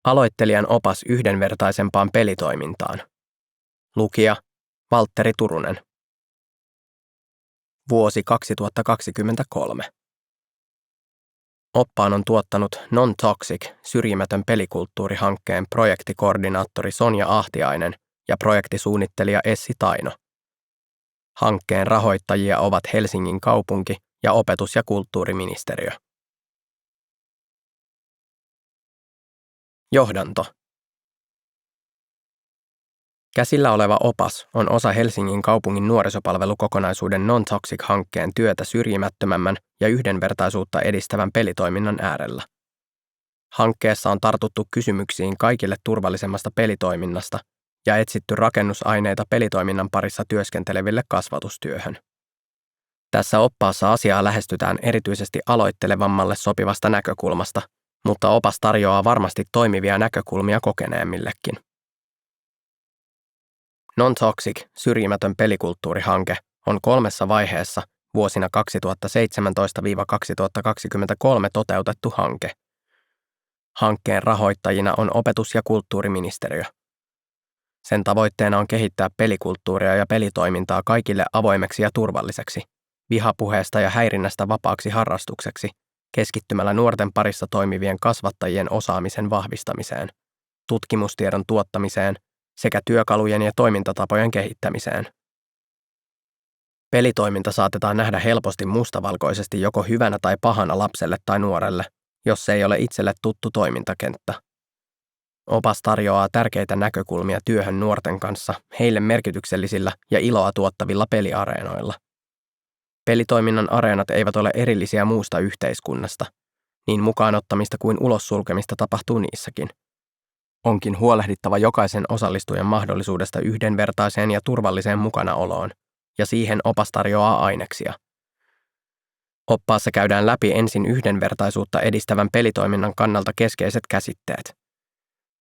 Aloittelijan opas yhdenvertaisempaan pelitoimintaan. Lukija Valtteri Turunen. Vuosi 2023. Oppaan on tuottanut Non-Toxic syrjimätön pelikulttuurihankkeen projektikoordinaattori Sonja Ahtiainen ja projektisuunnittelija Essi Taino. Hankkeen rahoittajia ovat Helsingin kaupunki ja opetus- ja kulttuuriministeriö. Johdanto. Käsillä oleva opas on osa Helsingin kaupungin nuorisopalvelukokonaisuuden Non-Toxic-hankkeen työtä syrjimättömämmän ja yhdenvertaisuutta edistävän pelitoiminnan äärellä. Hankkeessa on tartuttu kysymyksiin kaikille turvallisemmasta pelitoiminnasta ja etsitty rakennusaineita pelitoiminnan parissa työskenteleville kasvatustyöhön. Tässä oppaassa asiaa lähestytään erityisesti aloittelevammalle sopivasta näkökulmasta, mutta opas tarjoaa varmasti toimivia näkökulmia kokeneemmillekin. Non-Toxic syrjimätön pelikulttuurihanke on 3 vaiheessa vuosina 2017–2023 toteutettu hanke. Hankkeen rahoittajina on opetus- ja kulttuuriministeriö. Sen tavoitteena on kehittää pelikulttuuria ja pelitoimintaa kaikille avoimeksi ja turvalliseksi, vihapuheesta ja häirinnästä vapaaksi harrastukseksi, keskittymällä nuorten parissa toimivien kasvattajien osaamisen vahvistamiseen, tutkimustiedon tuottamiseen sekä työkalujen ja toimintatapojen kehittämiseen. Pelitoiminta saatetaan nähdä helposti mustavalkoisesti joko hyvänä tai pahana lapselle tai nuorelle, jos se ei ole itselle tuttu toimintakenttä. Opas tarjoaa tärkeitä näkökulmia työhön nuorten kanssa heille merkityksellisillä ja iloa tuottavilla peliareenoilla. Pelitoiminnan areenat eivät ole erillisiä muusta yhteiskunnasta, niin mukaan ottamista kuin ulos sulkemista tapahtuu niissäkin. Onkin huolehdittava jokaisen osallistujan mahdollisuudesta yhdenvertaiseen ja turvalliseen mukanaoloon, ja siihen opas tarjoaa aineksia. Oppaassa käydään läpi ensin yhdenvertaisuutta edistävän pelitoiminnan kannalta keskeiset käsitteet.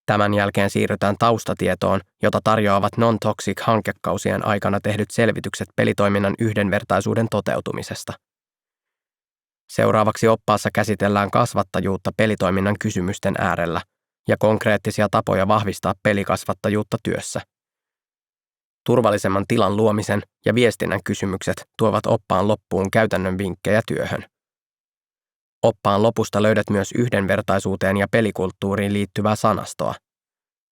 Tämän jälkeen siirrytään taustatietoon, jota tarjoavat Non-Toxic-hankekausien aikana tehdyt selvitykset pelitoiminnan yhdenvertaisuuden toteutumisesta. Seuraavaksi oppaassa käsitellään kasvattajuutta pelitoiminnan kysymysten äärellä ja konkreettisia tapoja vahvistaa pelikasvattajuutta työssä. Turvallisemman tilan luomisen ja viestinnän kysymykset tuovat oppaan loppuun käytännön vinkkejä työhön. Oppaan lopusta löydät myös yhdenvertaisuuteen ja pelikulttuuriin liittyvää sanastoa.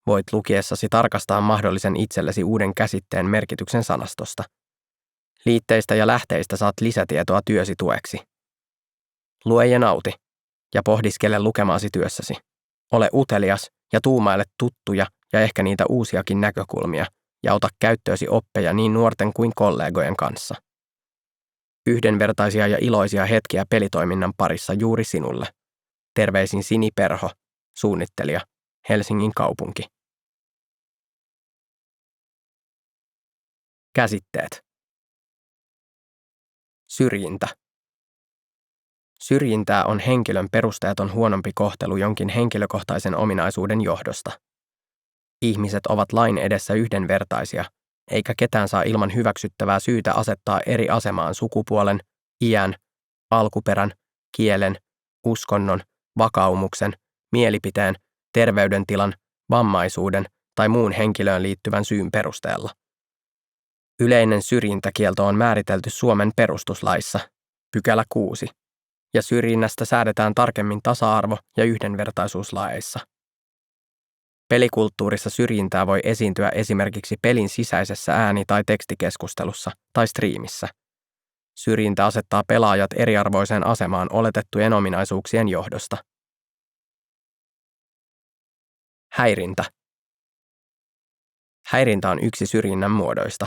Voit lukiessasi tarkastaa mahdollisen itsellesi uuden käsitteen merkityksen sanastosta. Liitteistä ja lähteistä saat lisätietoa työsi tueksi. Lue ja nauti, ja pohdiskele lukemaasi työssäsi. Ole utelias ja tuumaile tuttuja ja ehkä niitä uusiakin näkökulmia, ja ota käyttöösi oppeja niin nuorten kuin kollegojen kanssa. Yhdenvertaisia ja iloisia hetkiä pelitoiminnan parissa juuri sinulle. Terveisin Sini Perho, suunnittelija, Helsingin kaupunki. Käsitteet. Syrjintä. Syrjintää on henkilön perusteeton huonompi kohtelu jonkin henkilökohtaisen ominaisuuden johdosta. Ihmiset ovat lain edessä yhdenvertaisia, eikä ketään saa ilman hyväksyttävää syytä asettaa eri asemaan sukupuolen, iän, alkuperän, kielen, uskonnon, vakaumuksen, mielipiteen, terveydentilan, vammaisuuden tai muun henkilöön liittyvän syyn perusteella. Yleinen syrjintäkielto on määritelty Suomen perustuslaissa, pykälä 6, ja syrjinnästä säädetään tarkemmin tasa-arvo- ja yhdenvertaisuuslaeissa. Pelikulttuurissa syrjintää voi esiintyä esimerkiksi pelin sisäisessä ääni- tai tekstikeskustelussa tai striimissä. Syrjintä asettaa pelaajat eriarvoiseen asemaan oletettujen ominaisuuksien johdosta. Häirintä. Häirintä on yksi syrjinnän muodoista.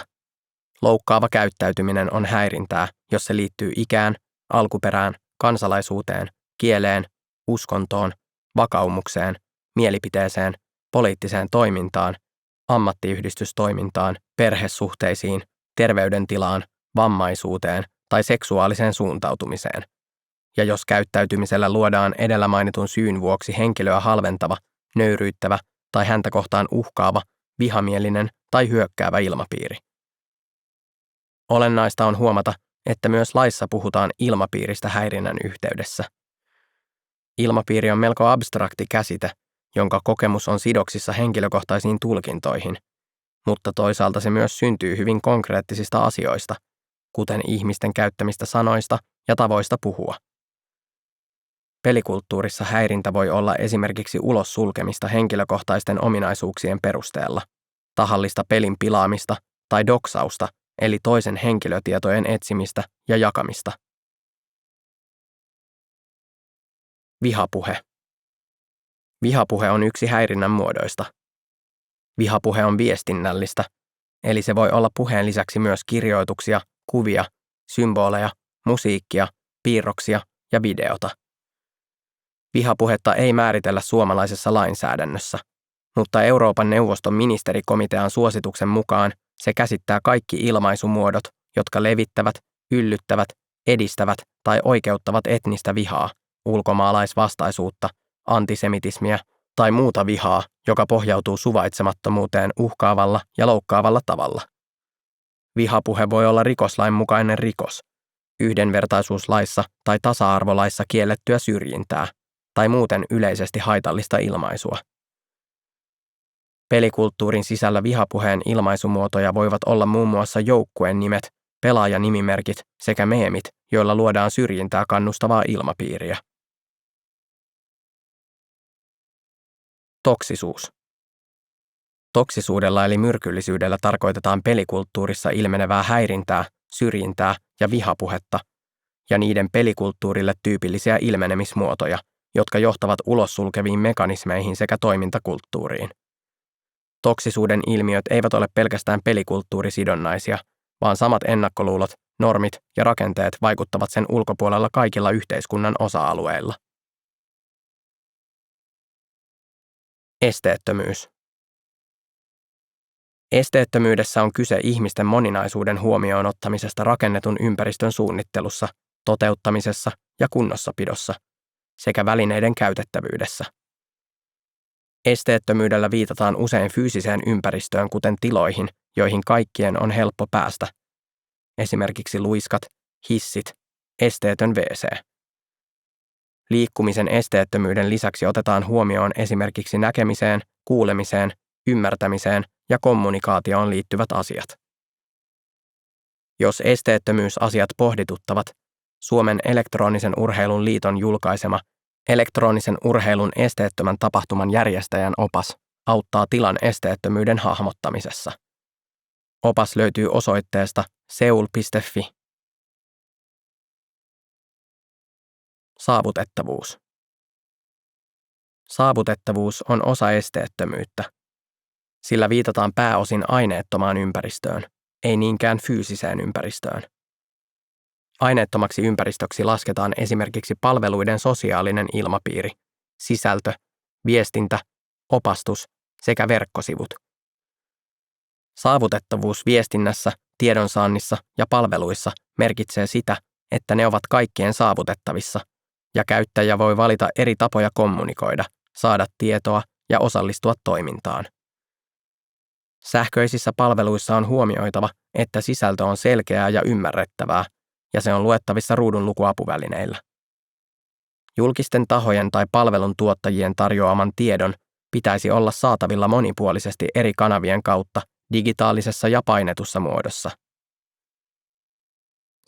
Loukkaava käyttäytyminen on häirintää, jos se liittyy ikään, alkuperään, kansalaisuuteen, kieleen, uskontoon, vakaumukseen, mielipiteeseen, poliittiseen toimintaan, ammattiyhdistystoimintaan, perhesuhteisiin, terveydentilaan, vammaisuuteen tai seksuaaliseen suuntautumiseen. Ja jos käyttäytymisellä luodaan edellä mainitun syyn vuoksi henkilöä halventava, nöyryyttävä tai häntä kohtaan uhkaava, vihamielinen tai hyökkäävä ilmapiiri. Olennaista on huomata, että myös laissa puhutaan ilmapiiristä häirinnän yhteydessä. Ilmapiiri on melko abstrakti käsite, jonka kokemus on sidoksissa henkilökohtaisiin tulkintoihin, mutta toisaalta se myös syntyy hyvin konkreettisista asioista, kuten ihmisten käyttämistä sanoista ja tavoista puhua. Pelikulttuurissa häirintä voi olla esimerkiksi ulos sulkemista henkilökohtaisten ominaisuuksien perusteella, tahallista pelin pilaamista tai doksausta, eli toisen henkilötietojen etsimistä ja jakamista. Vihapuhe. Vihapuhe on yksi häirinnän muodoista. Vihapuhe on viestinnällistä, eli se voi olla puheen lisäksi myös kirjoituksia, kuvia, symboleja, musiikkia, piirroksia ja videota. Vihapuhetta ei määritellä suomalaisessa lainsäädännössä, mutta Euroopan neuvoston ministerikomitean suosituksen mukaan se käsittää kaikki ilmaisumuodot, jotka levittävät, yllyttävät, edistävät tai oikeuttavat etnistä vihaa, ulkomaalaisvastaisuutta, antisemitismiä tai muuta vihaa, joka pohjautuu suvaitsemattomuuteen uhkaavalla ja loukkaavalla tavalla. Vihapuhe voi olla rikoslain mukainen rikos, yhdenvertaisuuslaissa tai tasa-arvolaissa kiellettyä syrjintää tai muuten yleisesti haitallista ilmaisua. Pelikulttuurin sisällä vihapuheen ilmaisumuotoja voivat olla muun muassa joukkueen nimet, pelaajanimimerkit sekä meemit, joilla luodaan syrjintää kannustavaa ilmapiiriä. Toksisuus. Toksisuudella eli myrkyllisyydellä tarkoitetaan pelikulttuurissa ilmenevää häirintää, syrjintää ja vihapuhetta, ja niiden pelikulttuurille tyypillisiä ilmenemismuotoja, jotka johtavat ulos sulkeviin mekanismeihin sekä toimintakulttuuriin. Toksisuuden ilmiöt eivät ole pelkästään pelikulttuurisidonnaisia, vaan samat ennakkoluulot, normit ja rakenteet vaikuttavat sen ulkopuolella kaikilla yhteiskunnan osa-alueilla. Esteettömyys. Esteettömyydessä on kyse ihmisten moninaisuuden huomioon ottamisesta rakennetun ympäristön suunnittelussa, toteuttamisessa ja kunnossapidossa sekä välineiden käytettävyydessä. Esteettömyydellä viitataan usein fyysiseen ympäristöön, kuten tiloihin, joihin kaikkien on helppo päästä. Esimerkiksi luiskat, hissit, esteetön WC. Liikkumisen esteettömyyden lisäksi otetaan huomioon esimerkiksi näkemiseen, kuulemiseen, ymmärtämiseen ja kommunikaatioon liittyvät asiat. Jos esteettömyysasiat pohdituttavat, Suomen elektronisen urheilun liiton julkaisema Elektronisen urheilun esteettömän tapahtuman järjestäjän opas auttaa tilan esteettömyyden hahmottamisessa. Opas löytyy osoitteesta seul.fi. Saavutettavuus. Saavutettavuus on osa esteettömyyttä. Sillä viitataan pääosin aineettomaan ympäristöön, ei niinkään fyysiseen ympäristöön. Aineettomaksi ympäristöksi lasketaan esimerkiksi palveluiden sosiaalinen ilmapiiri, sisältö, viestintä, opastus sekä verkkosivut. Saavutettavuus viestinnässä, tiedonsaannissa ja palveluissa merkitsee sitä, että ne ovat kaikkien saavutettavissa, ja käyttäjä voi valita eri tapoja kommunikoida, saada tietoa ja osallistua toimintaan. Sähköisissä palveluissa on huomioitava, että sisältö on selkeää ja ymmärrettävää, ja se on luettavissa ruudun lukuapuvälineillä. Julkisten tahojen tai palvelun tuottajien tarjoaman tiedon pitäisi olla saatavilla monipuolisesti eri kanavien kautta digitaalisessa ja painetussa muodossa.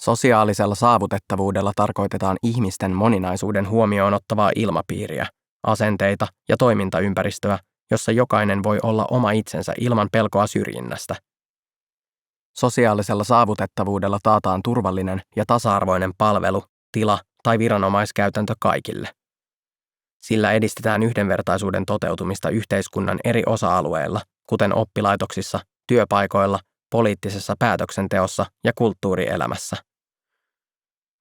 Sosiaalisella saavutettavuudella tarkoitetaan ihmisten moninaisuuden huomioon ottavaa ilmapiiriä, asenteita ja toimintaympäristöä, jossa jokainen voi olla oma itsensä ilman pelkoa syrjinnästä. Sosiaalisella saavutettavuudella taataan turvallinen ja tasa-arvoinen palvelu, tila tai viranomaiskäytäntö kaikille. Sillä edistetään yhdenvertaisuuden toteutumista yhteiskunnan eri osa-alueilla, kuten oppilaitoksissa, työpaikoilla, poliittisessa päätöksenteossa ja kulttuurielämässä.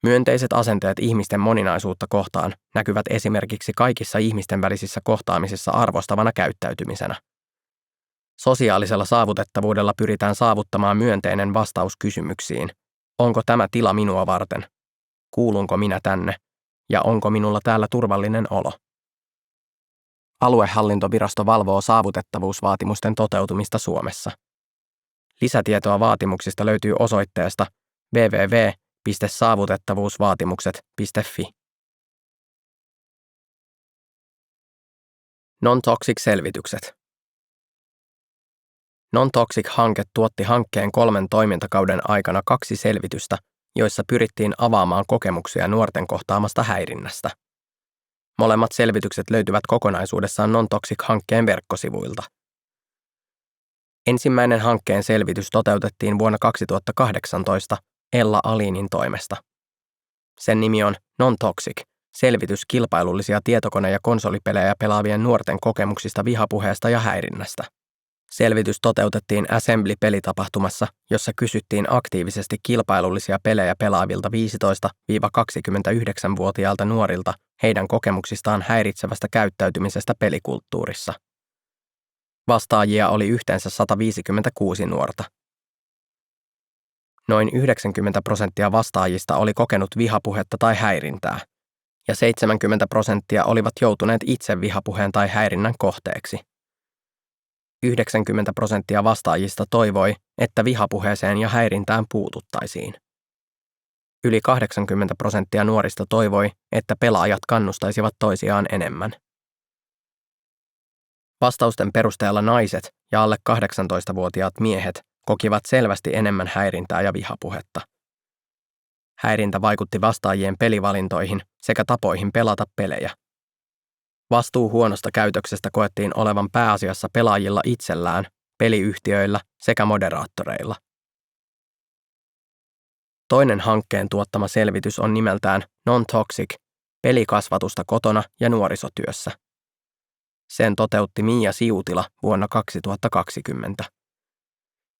Myönteiset asenteet ihmisten moninaisuutta kohtaan näkyvät esimerkiksi kaikissa ihmisten välisissä kohtaamisissa arvostavana käyttäytymisenä. Sosiaalisella saavutettavuudella pyritään saavuttamaan myönteinen vastaus kysymyksiin: onko tämä tila minua varten? Kuulunko minä tänne? Ja onko minulla täällä turvallinen olo? Aluehallintovirasto valvoo saavutettavuusvaatimusten toteutumista Suomessa. Lisätietoa vaatimuksista löytyy osoitteesta www.saavutettavuusvaatimukset.fi. Non-toxic-selvitykset. Non-toxic-hanke tuotti hankkeen 3 toimintakauden aikana 2 selvitystä, joissa pyrittiin avaamaan kokemuksia nuorten kohtaamasta häirinnästä. Molemmat selvitykset löytyvät kokonaisuudessaan Non-toxic-hankkeen verkkosivuilta. Ensimmäinen hankkeen selvitys toteutettiin vuonna 2018 Ella Alinin toimesta. Sen nimi on Non-toxic, selvitys kilpailullisia tietokone- ja konsolipelejä pelaavien nuorten kokemuksista vihapuheesta ja häirinnästä. Selvitys toteutettiin Assembly-pelitapahtumassa, jossa kysyttiin aktiivisesti kilpailullisia pelejä pelaavilta 15–29-vuotiailta nuorilta heidän kokemuksistaan häiritsevästä käyttäytymisestä pelikulttuurissa. Vastaajia oli yhteensä 156 nuorta. Noin 90% vastaajista oli kokenut vihapuhetta tai häirintää, ja 70% olivat joutuneet itse vihapuheen tai häirinnän kohteeksi. 90% vastaajista toivoi, että vihapuheeseen ja häirintään puututtaisiin. Yli 80% nuorista toivoi, että pelaajat kannustaisivat toisiaan enemmän. Vastausten perusteella naiset ja alle 18-vuotiaat miehet kokivat selvästi enemmän häirintää ja vihapuhetta. Häirintä vaikutti vastaajien pelivalintoihin sekä tapoihin pelata pelejä. Vastuu huonosta käytöksestä koettiin olevan pääasiassa pelaajilla itsellään, peliyhtiöillä sekä moderaattoreilla. Toinen hankkeen tuottama selvitys on nimeltään Non-toxic, pelikasvatusta kotona ja nuorisotyössä. Sen toteutti Mia Siutila vuonna 2020.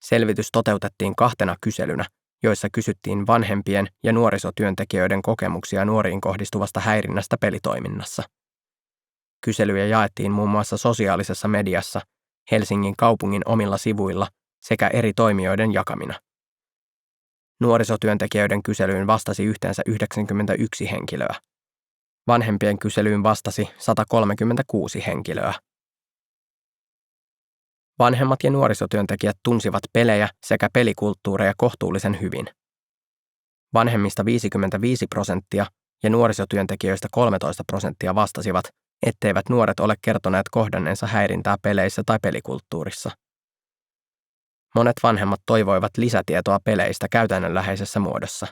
Selvitys toteutettiin 2 kyselynä, joissa kysyttiin vanhempien ja nuorisotyöntekijöiden kokemuksia nuoriin kohdistuvasta häirinnästä pelitoiminnassa. Kyselyjä jaettiin muun muassa sosiaalisessa mediassa, Helsingin kaupungin omilla sivuilla sekä eri toimijoiden jakamina. Nuorisotyöntekijöiden kyselyyn vastasi yhteensä 91 henkilöä. Vanhempien kyselyyn vastasi 136 henkilöä. Vanhemmat ja nuorisotyöntekijät tunsivat pelejä sekä pelikulttuureja kohtuullisen hyvin. Vanhemmista 55% ja nuorisotyöntekijöistä 13% vastasivat, etteivät nuoret ole kertoneet kohdanneensa häirintää peleissä tai pelikulttuurissa. Monet vanhemmat toivoivat lisätietoa peleistä käytännönläheisessä muodossa.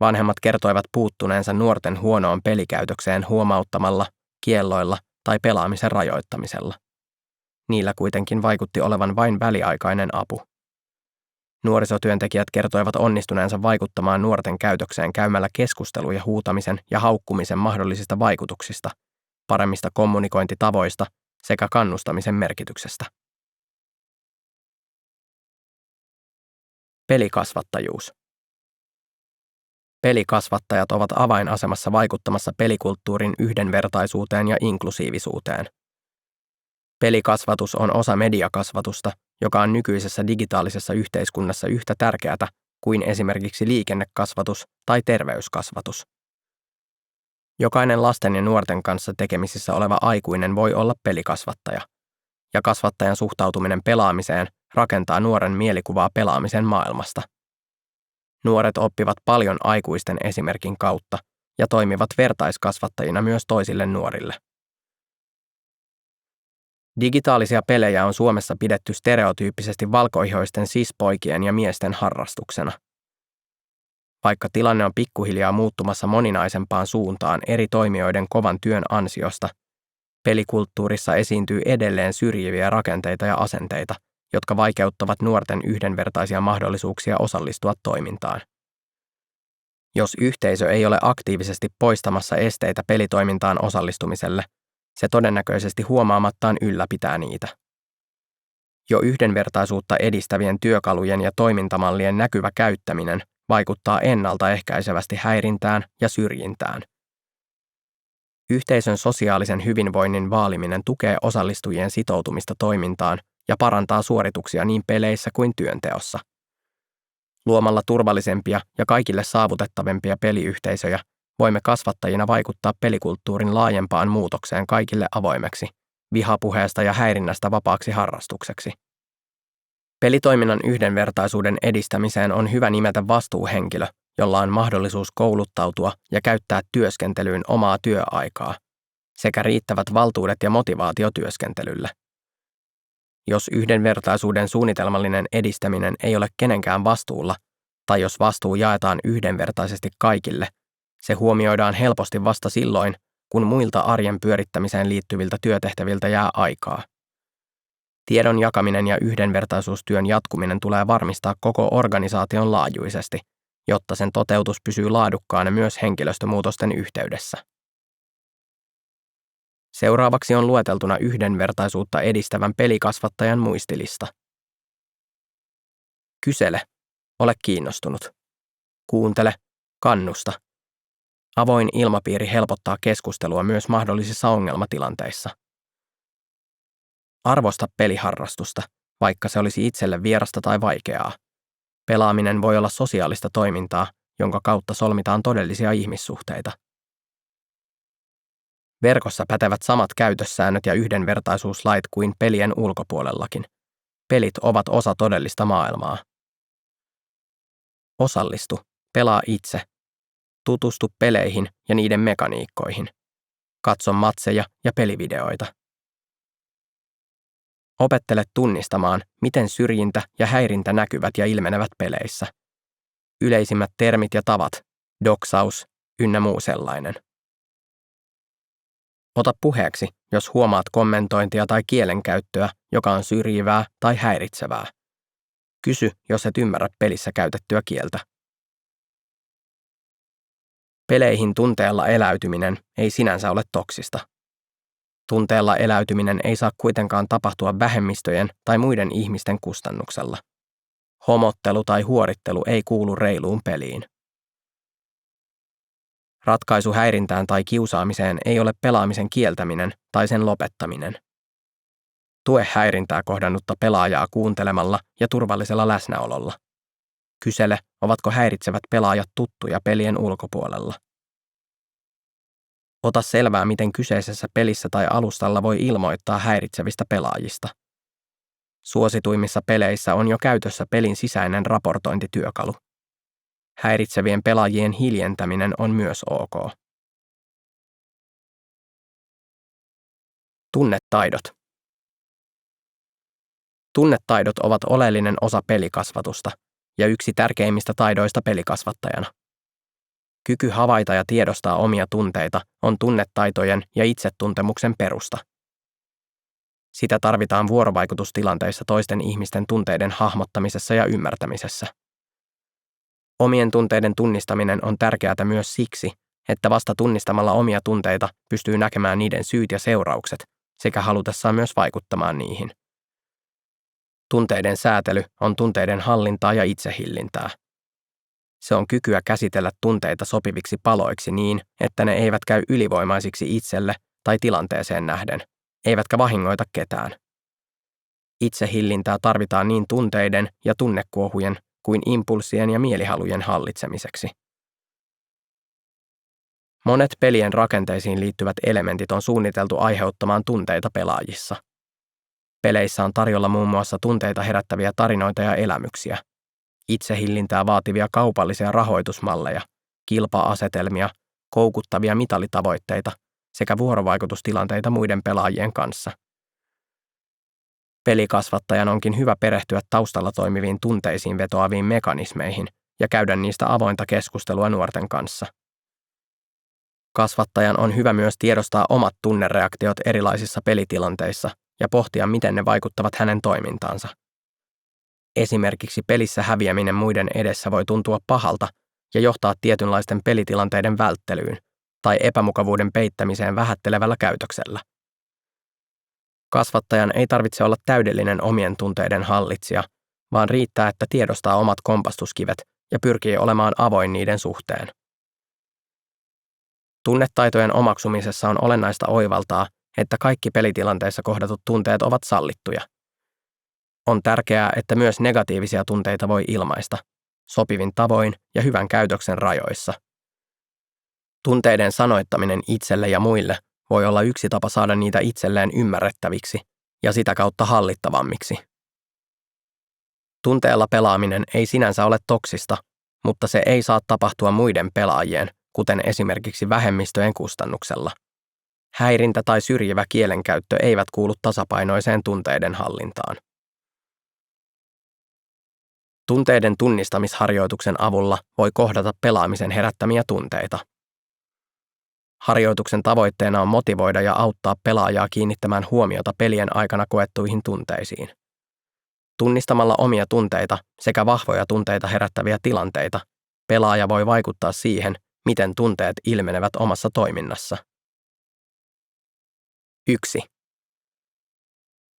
Vanhemmat kertoivat puuttuneensa nuorten huonoon pelikäytökseen huomauttamalla, kielloilla tai pelaamisen rajoittamisella. Niillä kuitenkin vaikutti olevan vain väliaikainen apu. Nuorisotyöntekijät kertoivat onnistuneensa vaikuttamaan nuorten käytökseen käymällä keskusteluja huutamisen ja haukkumisen mahdollisista vaikutuksista, paremmista kommunikointitavoista sekä kannustamisen merkityksestä. Pelikasvattajuus. Pelikasvattajat ovat avainasemassa vaikuttamassa pelikulttuurin yhdenvertaisuuteen ja inklusiivisuuteen. Pelikasvatus on osa mediakasvatusta, joka on nykyisessä digitaalisessa yhteiskunnassa yhtä tärkeää kuin esimerkiksi liikennekasvatus tai terveyskasvatus. Jokainen lasten ja nuorten kanssa tekemisissä oleva aikuinen voi olla pelikasvattaja, ja kasvattajan suhtautuminen pelaamiseen rakentaa nuoren mielikuvaa pelaamisen maailmasta. Nuoret oppivat paljon aikuisten esimerkin kautta ja toimivat vertaiskasvattajina myös toisille nuorille. Digitaalisia pelejä on Suomessa pidetty stereotyyppisesti valkoihoisten cis-poikien ja miesten harrastuksena. Vaikka tilanne on pikkuhiljaa muuttumassa moninaisempaan suuntaan eri toimijoiden kovan työn ansiosta, pelikulttuurissa esiintyy edelleen syrjiviä rakenteita ja asenteita, jotka vaikeuttavat nuorten yhdenvertaisia mahdollisuuksia osallistua toimintaan. Jos yhteisö ei ole aktiivisesti poistamassa esteitä pelitoimintaan osallistumiselle, se todennäköisesti huomaamattaan ylläpitää niitä. Jo yhdenvertaisuutta edistävien työkalujen ja toimintamallien näkyvä käyttäminen vaikuttaa ennaltaehkäisevästi häirintään ja syrjintään. Yhteisön sosiaalisen hyvinvoinnin vaaliminen tukee osallistujien sitoutumista toimintaan ja parantaa suorituksia niin peleissä kuin työnteossa. Luomalla turvallisempia ja kaikille saavutettavampia peliyhteisöjä voimme kasvattajina vaikuttaa pelikulttuurin laajempaan muutokseen kaikille avoimeksi, vihapuheesta ja häirinnästä vapaaksi harrastukseksi. Pelitoiminnan yhdenvertaisuuden edistämiseen on hyvä nimetä vastuuhenkilö, jolla on mahdollisuus kouluttautua ja käyttää työskentelyyn omaa työaikaa. sekä riittävät valtuudet ja motivaatio työskentelylle. Jos yhdenvertaisuuden suunnitelmallinen edistäminen ei ole kenenkään vastuulla, tai jos vastuu jaetaan yhdenvertaisesti kaikille, se huomioidaan helposti vasta silloin, kun muilta arjen pyörittämiseen liittyviltä työtehtäviltä jää aikaa. Tiedon jakaminen ja yhdenvertaisuustyön jatkuminen tulee varmistaa koko organisaation laajuisesti, jotta sen toteutus pysyy laadukkaana myös henkilöstömuutosten yhteydessä. Seuraavaksi on lueteltuna yhdenvertaisuutta edistävän pelikasvattajan muistilista. Kysele, ole kiinnostunut. Kuuntele, kannusta. Avoin ilmapiiri helpottaa keskustelua myös mahdollisissa ongelmatilanteissa. Arvosta peliharrastusta, vaikka se olisi itselle vierasta tai vaikeaa. Pelaaminen voi olla sosiaalista toimintaa, jonka kautta solmitaan todellisia ihmissuhteita. Verkossa pätevät samat käytössäännöt ja yhdenvertaisuuslait kuin pelien ulkopuolellakin. Pelit ovat osa todellista maailmaa. Osallistu, pelaa itse. Tutustu peleihin ja niiden mekaniikkoihin. Katso matseja ja pelivideoita. Opettele tunnistamaan, miten syrjintä ja häirintä näkyvät ja ilmenevät peleissä. Yleisimmät termit ja tavat, doksaus ynnä muu sellainen. Ota puheeksi, jos huomaat kommentointia tai kielenkäyttöä, joka on syrjivää tai häiritsevää. Kysy, jos et ymmärrä pelissä käytettyä kieltä. Peleihin tunteella eläytyminen ei sinänsä ole toksista. Tunteella eläytyminen ei saa kuitenkaan tapahtua vähemmistöjen tai muiden ihmisten kustannuksella. Homottelu tai huorittelu ei kuulu reiluun peliin. Ratkaisu häirintään tai kiusaamiseen ei ole pelaamisen kieltäminen tai sen lopettaminen. Tue häirintää kohdannutta pelaajaa kuuntelemalla ja turvallisella läsnäololla. Kysele, ovatko häiritsevät pelaajat tuttuja pelien ulkopuolella. Ota selvää, miten kyseisessä pelissä tai alustalla voi ilmoittaa häiritsevistä pelaajista. Suosituimmissa peleissä on jo käytössä pelin sisäinen raportointityökalu. Häiritsevien pelaajien hiljentäminen on myös ok. Tunnetaidot. Tunnetaidot ovat oleellinen osa pelikasvatusta ja yksi tärkeimmistä taidoista pelikasvattajana. Kyky havaita ja tiedostaa omia tunteita on tunnetaitojen ja itsetuntemuksen perusta. Sitä tarvitaan vuorovaikutustilanteissa toisten ihmisten tunteiden hahmottamisessa ja ymmärtämisessä. Omien tunteiden tunnistaminen on tärkeää myös siksi, että vasta tunnistamalla omia tunteita pystyy näkemään niiden syyt ja seuraukset sekä halutessaan myös vaikuttamaan niihin. Tunteiden säätely on tunteiden hallintaa ja itsehillintää. Se on kykyä käsitellä tunteita sopiviksi paloiksi niin, että ne eivät käy ylivoimaisiksi itselle tai tilanteeseen nähden, eivätkä vahingoita ketään. Itsehillintää tarvitaan niin tunteiden ja tunnekuohujen kuin impulssien ja mielihalujen hallitsemiseksi. Monet pelien rakenteisiin liittyvät elementit on suunniteltu aiheuttamaan tunteita pelaajissa. Peleissä on tarjolla muun muassa tunteita herättäviä tarinoita ja elämyksiä, itsehillintää vaativia kaupallisia rahoitusmalleja, kilpa-asetelmia, koukuttavia mitalitavoitteita sekä vuorovaikutustilanteita muiden pelaajien kanssa. Pelikasvattajan onkin hyvä perehtyä taustalla toimiviin tunteisiin vetoaviin mekanismeihin ja käydä niistä avointa keskustelua nuorten kanssa. Kasvattajan on hyvä myös tiedostaa omat tunnereaktiot erilaisissa pelitilanteissa ja pohtia, miten ne vaikuttavat hänen toimintaansa. Esimerkiksi pelissä häviäminen muiden edessä voi tuntua pahalta ja johtaa tietynlaisten pelitilanteiden välttelyyn tai epämukavuuden peittämiseen vähättelevällä käytöksellä. Kasvattajan ei tarvitse olla täydellinen omien tunteiden hallitsija, vaan riittää, että tiedostaa omat kompastuskivet ja pyrkii olemaan avoin niiden suhteen. Tunnetaitojen omaksumisessa on olennaista oivaltaa, että kaikki pelitilanteissa kohdatut tunteet ovat sallittuja. On tärkeää, että myös negatiivisia tunteita voi ilmaista, sopivin tavoin ja hyvän käytöksen rajoissa. Tunteiden sanoittaminen itselle ja muille voi olla yksi tapa saada niitä itselleen ymmärrettäviksi ja sitä kautta hallittavammiksi. Tunteella pelaaminen ei sinänsä ole toksista, mutta se ei saa tapahtua muiden pelaajien, kuten esimerkiksi vähemmistöjen kustannuksella. Häirintä tai syrjivä kielenkäyttö eivät kuulu tasapainoiseen tunteiden hallintaan. Tunteiden tunnistamisharjoituksen avulla voi kohdata pelaamisen herättämiä tunteita. Harjoituksen tavoitteena on motivoida ja auttaa pelaajaa kiinnittämään huomiota pelien aikana koettuihin tunteisiin. Tunnistamalla omia tunteita sekä vahvoja tunteita herättäviä tilanteita, pelaaja voi vaikuttaa siihen, miten tunteet ilmenevät omassa toiminnassa. 1.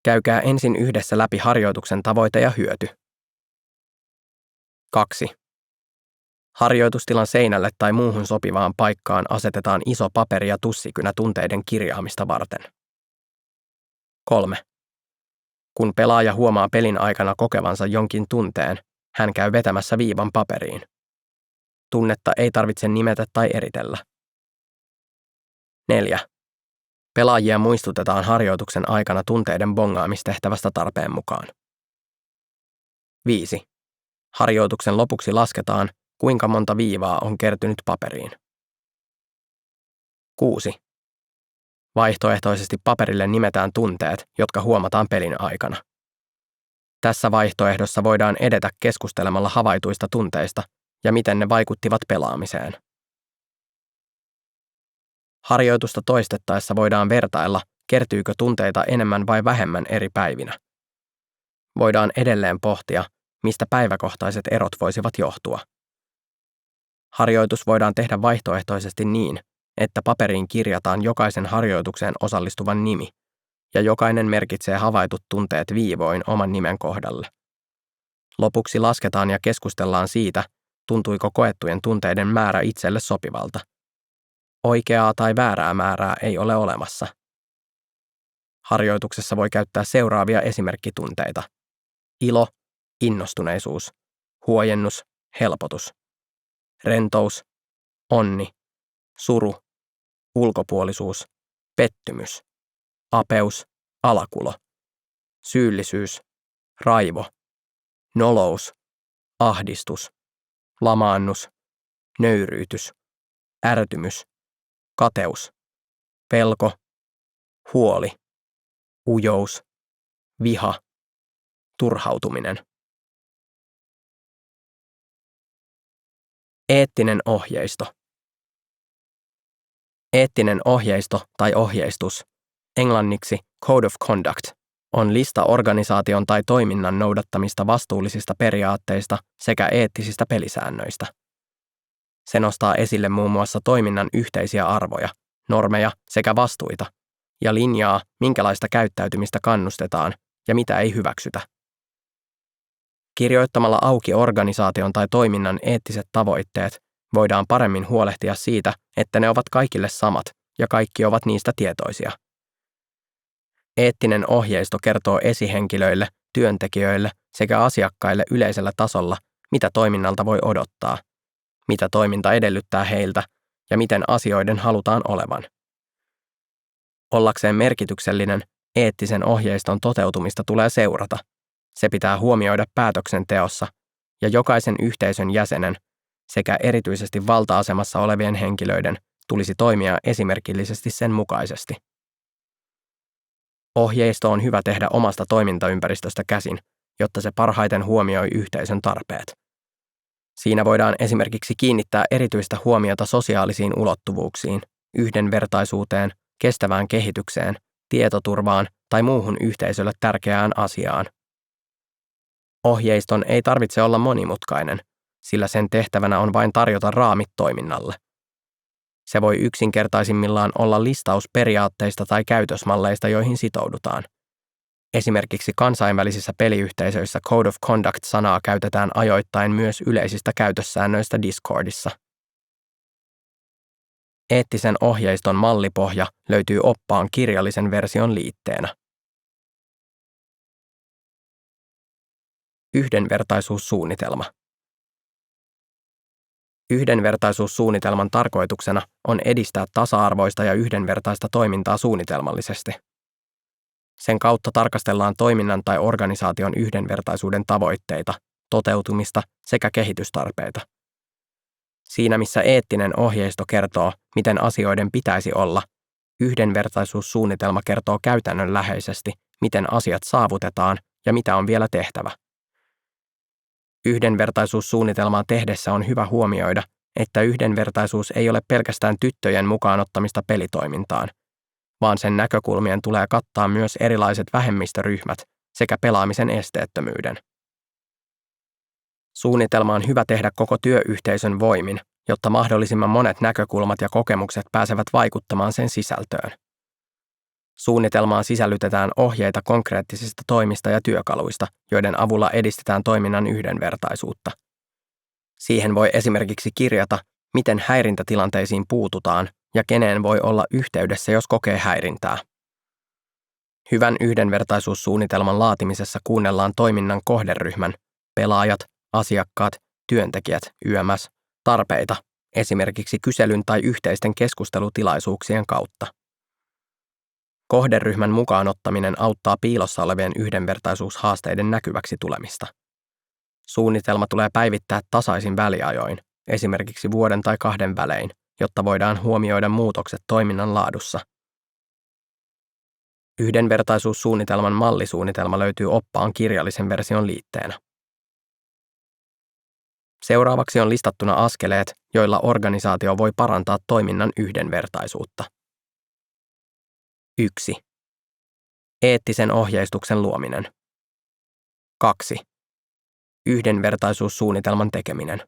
Käykää ensin yhdessä läpi harjoituksen tavoite ja hyöty. 2. Harjoitustilan seinälle tai muuhun sopivaan paikkaan asetetaan iso paperi ja tussikynä tunteiden kirjaamista varten. 3. Kun pelaaja huomaa pelin aikana kokevansa jonkin tunteen, hän käy vetämässä viivan paperiin. Tunnetta ei tarvitse nimetä tai eritellä. 4. Pelaajia muistutetaan harjoituksen aikana tunteiden bongaamistehtävästä tarpeen mukaan. 5. Harjoituksen lopuksi lasketaan, kuinka monta viivaa on kertynyt paperiin. 6. Vaihtoehtoisesti paperille nimetään tunteet, jotka huomataan pelin aikana. Tässä vaihtoehdossa voidaan edetä keskustelemalla havaituista tunteista ja miten ne vaikuttivat pelaamiseen. Harjoitusta toistettaessa voidaan vertailla, kertyykö tunteita enemmän vai vähemmän eri päivinä. Voidaan edelleen pohtia, mistä päiväkohtaiset erot voisivat johtua. Harjoitus voidaan tehdä vaihtoehtoisesti niin, että paperiin kirjataan jokaisen harjoitukseen osallistuvan nimi, ja jokainen merkitsee havaitut tunteet viivoin oman nimen kohdalle. Lopuksi lasketaan ja keskustellaan siitä, tuntuiko koettujen tunteiden määrä itselle sopivalta. Oikeaa tai väärää määrää ei ole olemassa. Harjoituksessa voi käyttää seuraavia esimerkkitunteita: ilo, innostuneisuus, huojennus, helpotus, rentous, onni, suru, ulkopuolisuus, pettymys, apeus, alakulo, syyllisyys, raivo, nolous, ahdistus, lamaannus, nöyryytys, ärtymys, kateus, pelko, huoli, ujous, viha, turhautuminen. Eettinen ohjeisto. Eettinen ohjeisto tai ohjeistus, englanniksi Code of Conduct, on lista organisaation tai toiminnan noudattamista vastuullisista periaatteista sekä eettisistä pelisäännöistä. Se nostaa esille muun muassa toiminnan yhteisiä arvoja, normeja sekä vastuita ja linjaa, minkälaista käyttäytymistä kannustetaan ja mitä ei hyväksytä. Kirjoittamalla auki organisaation tai toiminnan eettiset tavoitteet voidaan paremmin huolehtia siitä, että ne ovat kaikille samat ja kaikki ovat niistä tietoisia. Eettinen ohjeisto kertoo esihenkilöille, työntekijöille sekä asiakkaille yleisellä tasolla, mitä toiminnalta voi odottaa, mitä toiminta edellyttää heiltä ja miten asioiden halutaan olevan. Ollakseen merkityksellinen, eettisen ohjeiston toteutumista tulee seurata. Se pitää huomioida päätöksenteossa ja jokaisen yhteisön jäsenen sekä erityisesti valta-asemassa olevien henkilöiden tulisi toimia esimerkillisesti sen mukaisesti. Ohjeisto on hyvä tehdä omasta toimintaympäristöstä käsin, jotta se parhaiten huomioi yhteisön tarpeet. Siinä voidaan esimerkiksi kiinnittää erityistä huomiota sosiaalisiin ulottuvuuksiin, yhdenvertaisuuteen, kestävään kehitykseen, tietoturvaan tai muuhun yhteisölle tärkeään asiaan. Ohjeiston ei tarvitse olla monimutkainen, sillä sen tehtävänä on vain tarjota raamit toiminnalle. Se voi yksinkertaisimmillaan olla listaus periaatteista tai käytösmalleista, joihin sitoudutaan. Esimerkiksi kansainvälisissä peliyhteisöissä Code of Conduct-sanaa käytetään ajoittain myös yleisistä käytössäännöistä Discordissa. Eettisen ohjeiston mallipohja löytyy oppaan kirjallisen version liitteenä. Yhdenvertaisuussuunnitelma. Yhdenvertaisuussuunnitelman tarkoituksena on edistää tasa-arvoista ja yhdenvertaista toimintaa suunnitelmallisesti. Sen kautta tarkastellaan toiminnan tai organisaation yhdenvertaisuuden tavoitteita, toteutumista sekä kehitystarpeita. Siinä missä eettinen ohjeisto kertoo, miten asioiden pitäisi olla, Yhdenvertaisuussuunnitelma kertoo käytännönläheisesti, miten asiat saavutetaan ja mitä on vielä tehtävä. Yhdenvertaisuussuunnitelmaa tehdessä on hyvä huomioida, että yhdenvertaisuus ei ole pelkästään tyttöjen mukaan ottamista pelitoimintaan, vaan sen näkökulmien tulee kattaa myös erilaiset vähemmistöryhmät sekä pelaamisen esteettömyyden. Suunnitelma on hyvä tehdä koko työyhteisön voimin, jotta mahdollisimman monet näkökulmat ja kokemukset pääsevät vaikuttamaan sen sisältöön. Suunnitelmaan sisällytetään ohjeita konkreettisista toimista ja työkaluista, joiden avulla edistetään toiminnan yhdenvertaisuutta. Siihen voi esimerkiksi kirjata, miten häirintätilanteisiin puututaan ja keneen voi olla yhteydessä, jos kokee häirintää. Hyvän yhdenvertaisuussuunnitelman laatimisessa kuunnellaan toiminnan kohderyhmän, pelaajat, asiakkaat, työntekijät, YMS, tarpeita, esimerkiksi kyselyn tai yhteisten keskustelutilaisuuksien kautta. Kohderyhmän mukaan ottaminen auttaa piilossa olevien yhdenvertaisuushaasteiden näkyväksi tulemista. Suunnitelma tulee päivittää tasaisin väliajoin, esimerkiksi vuoden tai 2 välein, jotta voidaan huomioida muutokset toiminnan laadussa. Yhdenvertaisuussuunnitelman mallisuunnitelma löytyy oppaan kirjallisen version liitteenä. Seuraavaksi on listattuna askeleet, joilla organisaatio voi parantaa toiminnan yhdenvertaisuutta. 1. Eettisen ohjeistuksen luominen. 2. Yhdenvertaisuussuunnitelman tekeminen.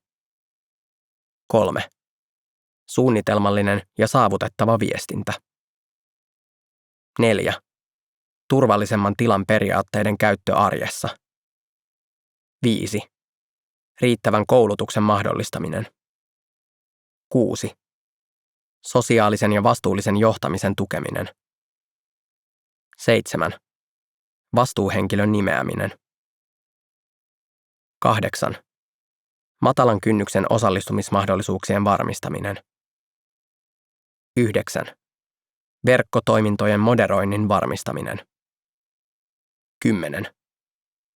3. Suunnitelmallinen ja saavutettava viestintä. 4. Turvallisemman tilan periaatteiden käyttö arjessa. 5. Riittävän koulutuksen mahdollistaminen. 6. Sosiaalisen ja vastuullisen johtamisen tukeminen. 7. Vastuuhenkilön nimeäminen. 8. Matalan kynnyksen osallistumismahdollisuuksien varmistaminen. 9. Verkkotoimintojen moderoinnin varmistaminen. 10.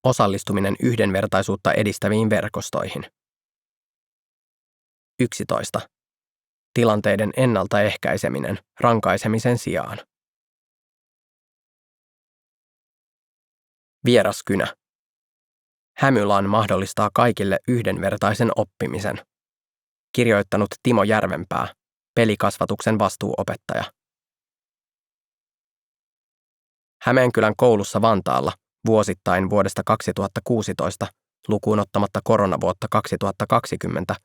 Osallistuminen yhdenvertaisuutta edistäviin verkostoihin. 11. Tilanteiden ennaltaehkäiseminen rankaisemisen sijaan. Vieraskynä. Hämylan mahdollistaa kaikille yhdenvertaisen oppimisen. Kirjoittanut Timo Järvenpää, pelikasvatuksen vastuuopettaja. Hämeenkylän koulussa Vantaalla vuosittain vuodesta 2016 lukuun ottamatta koronavuotta 2020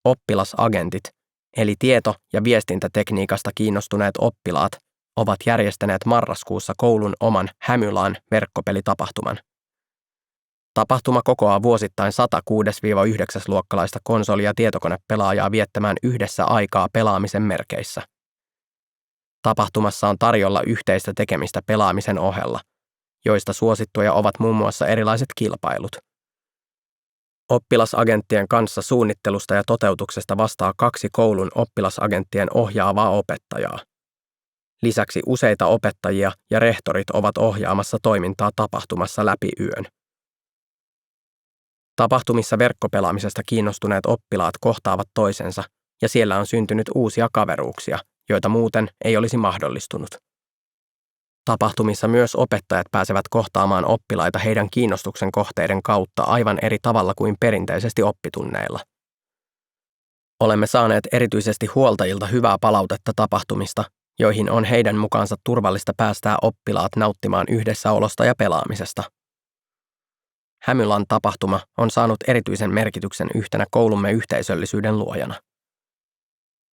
oppilasagentit eli tieto- ja viestintätekniikasta kiinnostuneet oppilaat ovat järjestäneet marraskuussa koulun oman Hämylan verkkopelitapahtuman. Tapahtuma kokoaa vuosittain 100 6-9-luokkalaista konsoli- ja tietokonepelaajaa viettämään yhdessä aikaa pelaamisen merkeissä. Tapahtumassa on tarjolla yhteistä tekemistä pelaamisen ohella, joista suosittuja ovat muun muassa erilaiset kilpailut. Oppilasagenttien kanssa suunnittelusta ja toteutuksesta vastaa 2 koulun oppilasagenttien ohjaavaa opettajaa. Lisäksi useita opettajia ja rehtorit ovat ohjaamassa toimintaa tapahtumassa läpi yön. Tapahtumissa verkkopelaamisesta kiinnostuneet oppilaat kohtaavat toisensa ja siellä on syntynyt uusia kaveruuksia, joita muuten ei olisi mahdollistunut. Tapahtumissa myös opettajat pääsevät kohtaamaan oppilaita heidän kiinnostuksen kohteiden kautta aivan eri tavalla kuin perinteisesti oppitunneilla. Olemme saaneet erityisesti huoltajilta hyvää palautetta tapahtumista, joihin on heidän mukaansa turvallista päästää oppilaat nauttimaan yhdessäolosta ja pelaamisesta. Hämylan tapahtuma on saanut erityisen merkityksen yhtenä koulumme yhteisöllisyyden luojana.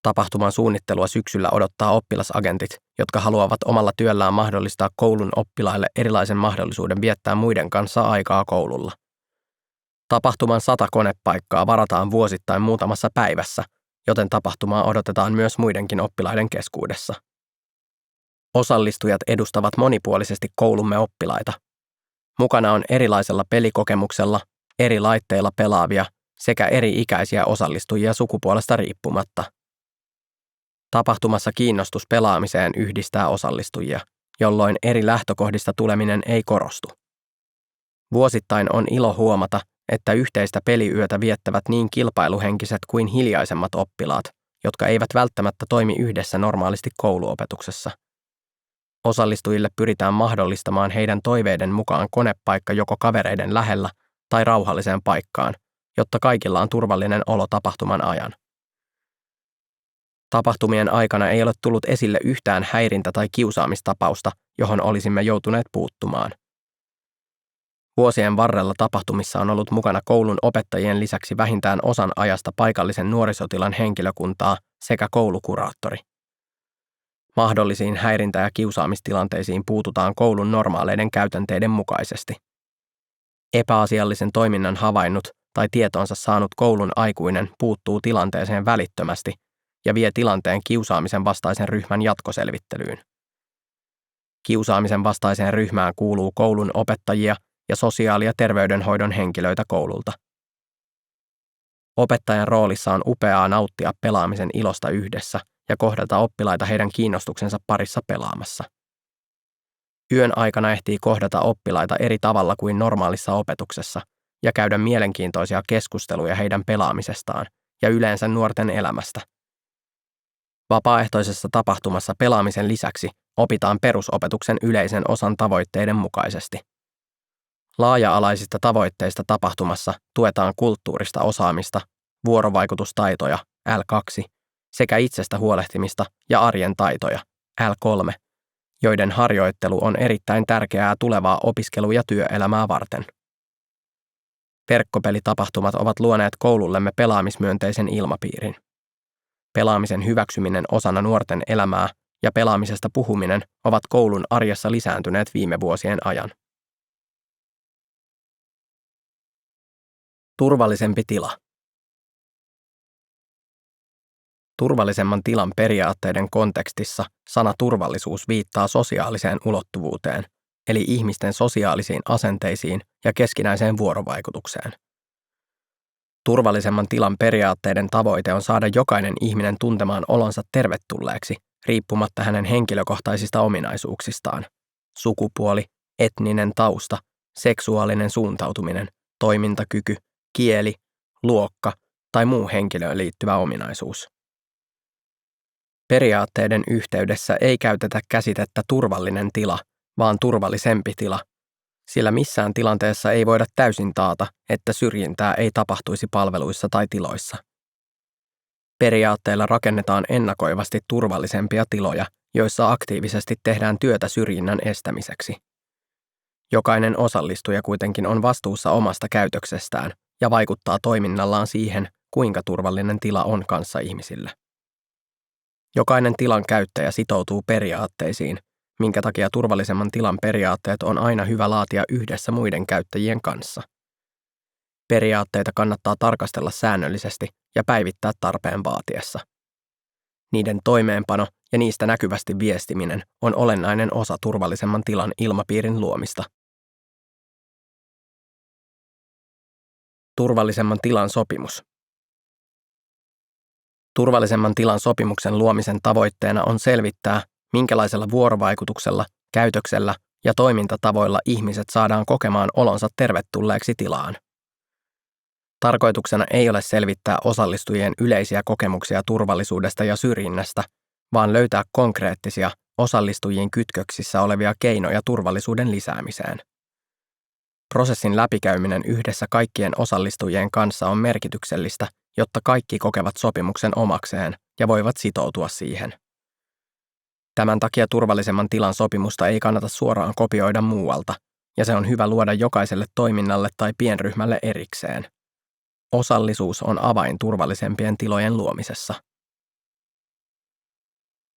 Tapahtuman suunnittelua syksyllä odottaa oppilasagentit, jotka haluavat omalla työllään mahdollistaa koulun oppilaille erilaisen mahdollisuuden viettää muiden kanssa aikaa koululla. Tapahtuman 100 konepaikkaa varataan vuosittain muutamassa päivässä, joten tapahtumaa odotetaan myös muidenkin oppilaiden keskuudessa. Osallistujat edustavat monipuolisesti koulumme oppilaita. Mukana on erilaisella pelikokemuksella, eri laitteilla pelaavia sekä eri-ikäisiä osallistujia sukupuolesta riippumatta. Tapahtumassa kiinnostus pelaamiseen yhdistää osallistujia, jolloin eri lähtökohdista tuleminen ei korostu. Vuosittain on ilo huomata, että yhteistä peliyötä viettävät niin kilpailuhenkiset kuin hiljaisemmat oppilaat, jotka eivät välttämättä toimi yhdessä normaalisti kouluopetuksessa. Osallistujille pyritään mahdollistamaan heidän toiveiden mukaan konepaikka joko kavereiden lähellä tai rauhalliseen paikkaan, jotta kaikilla on turvallinen olo tapahtuman ajan. Tapahtumien aikana ei ole tullut esille yhtään häirintä- tai kiusaamistapausta, johon olisimme joutuneet puuttumaan. Vuosien varrella tapahtumissa on ollut mukana koulun opettajien lisäksi vähintään osan ajasta paikallisen nuorisotilan henkilökuntaa sekä koulukuraattori. Mahdollisiin häirintä- ja kiusaamistilanteisiin puututaan koulun normaaleiden käytänteiden mukaisesti. Epäasiallisen toiminnan havainnut tai tietoonsa saanut koulun aikuinen puuttuu tilanteeseen välittömästi ja vie tilanteen kiusaamisen vastaisen ryhmän jatkoselvittelyyn. Kiusaamisen vastaiseen ryhmään kuuluu koulun opettajia ja sosiaali- ja terveydenhoidon henkilöitä koululta. Opettajan roolissa on upeaa nauttia pelaamisen ilosta yhdessä ja kohdata oppilaita heidän kiinnostuksensa parissa pelaamassa. Yön aikana ehtii kohdata oppilaita eri tavalla kuin normaalissa opetuksessa ja käydä mielenkiintoisia keskusteluja heidän pelaamisestaan ja yleensä nuorten elämästä. Vapaaehtoisessa tapahtumassa pelaamisen lisäksi opitaan perusopetuksen yleisen osan tavoitteiden mukaisesti. Laaja-alaisista tavoitteista tapahtumassa tuetaan kulttuurista osaamista, vuorovaikutustaitoja L2 sekä itsestä huolehtimista ja arjen taitoja L3, joiden harjoittelu on erittäin tärkeää tulevaa opiskelu- ja työelämää varten. Verkkopelitapahtumat ovat luoneet koulullemme pelaamismyönteisen ilmapiirin. Pelaamisen hyväksyminen osana nuorten elämää ja pelaamisesta puhuminen ovat koulun arjessa lisääntyneet viime vuosien ajan. Turvallisempi tila. Turvallisemman tilan periaatteiden kontekstissa sana turvallisuus viittaa sosiaaliseen ulottuvuuteen, eli ihmisten sosiaalisiin asenteisiin ja keskinäiseen vuorovaikutukseen. Turvallisemman tilan periaatteiden tavoite on saada jokainen ihminen tuntemaan olonsa tervetulleeksi, riippumatta hänen henkilökohtaisista ominaisuuksistaan, sukupuoli, etninen tausta, seksuaalinen suuntautuminen, toimintakyky, kieli, luokka tai muu henkilöön liittyvä ominaisuus. Periaatteiden yhteydessä ei käytetä käsitettä turvallinen tila, vaan turvallisempi tila, sillä missään tilanteessa ei voida täysin taata, että syrjintää ei tapahtuisi palveluissa tai tiloissa. Periaatteella rakennetaan ennakoivasti turvallisempia tiloja, joissa aktiivisesti tehdään työtä syrjinnän estämiseksi. Jokainen osallistuja kuitenkin on vastuussa omasta käytöksestään ja vaikuttaa toiminnallaan siihen, kuinka turvallinen tila on kanssaihmisille. Jokainen tilan käyttäjä sitoutuu periaatteisiin, minkä takia turvallisemman tilan periaatteet on aina hyvä laatia yhdessä muiden käyttäjien kanssa. Periaatteita kannattaa tarkastella säännöllisesti ja päivittää tarpeen vaatiessa. Niiden toimeenpano ja niistä näkyvästi viestiminen on olennainen osa turvallisemman tilan ilmapiirin luomista. Turvallisemman tilan sopimus. Turvallisemman tilan sopimuksen luomisen tavoitteena on selvittää, minkälaisella vuorovaikutuksella, käytöksellä ja toimintatavoilla ihmiset saadaan kokemaan olonsa tervetulleeksi tilaan. Tarkoituksena ei ole selvittää osallistujien yleisiä kokemuksia turvallisuudesta ja syrjinnästä, vaan löytää konkreettisia, osallistujiin kytköksissä olevia keinoja turvallisuuden lisäämiseen. Prosessin läpikäyminen yhdessä kaikkien osallistujien kanssa on merkityksellistä, jotta kaikki kokevat sopimuksen omakseen ja voivat sitoutua siihen. Tämän takia turvallisemman tilan sopimusta ei kannata suoraan kopioida muualta, ja se on hyvä luoda jokaiselle toiminnalle tai pienryhmälle erikseen. Osallisuus on avain turvallisempien tilojen luomisessa.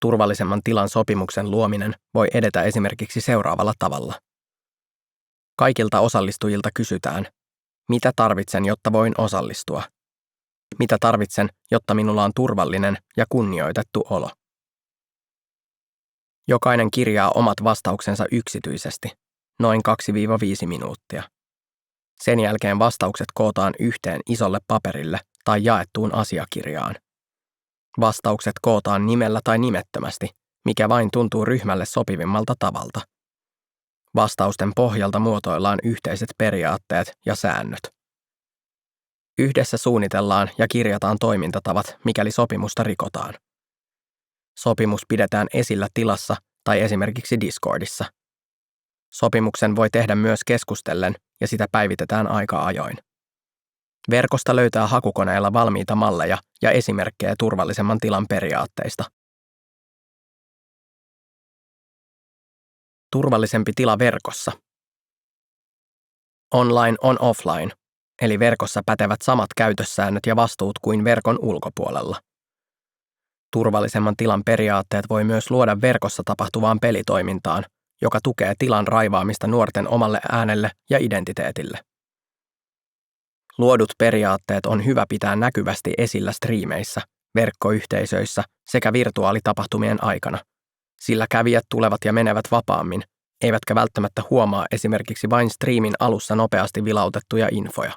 Turvallisemman tilan sopimuksen luominen voi edetä esimerkiksi seuraavalla tavalla. Kaikilta osallistujilta kysytään, mitä tarvitsen, jotta voin osallistua? Mitä tarvitsen, jotta minulla on turvallinen ja kunnioitettu olo? Jokainen kirjaa omat vastauksensa yksityisesti, noin 2-5 minuuttia. Sen jälkeen vastaukset kootaan yhteen isolle paperille tai jaettuun asiakirjaan. Vastaukset kootaan nimellä tai nimettömästi, mikä vain tuntuu ryhmälle sopivimmalta tavalta. Vastausten pohjalta muotoillaan yhteiset periaatteet ja säännöt. Yhdessä suunnitellaan ja kirjataan toimintatavat, mikäli sopimusta rikotaan. Sopimus pidetään esillä tilassa tai esimerkiksi Discordissa. Sopimuksen voi tehdä myös keskustellen ja sitä päivitetään aika ajoin. Verkosta löytää hakukoneella valmiita malleja ja esimerkkejä turvallisemman tilan periaatteista. Turvallisempi tila verkossa. Online on offline, eli verkossa pätevät samat käytössäännöt ja vastuut kuin verkon ulkopuolella. Turvallisemman tilan periaatteet voi myös luoda verkossa tapahtuvaan pelitoimintaan, joka tukee tilan raivaamista nuorten omalle äänelle ja identiteetille. Luodut periaatteet on hyvä pitää näkyvästi esillä striimeissä, verkkoyhteisöissä sekä virtuaalitapahtumien aikana, sillä kävijät tulevat ja menevät vapaammin, eivätkä välttämättä huomaa esimerkiksi vain striimin alussa nopeasti vilautettuja infoja.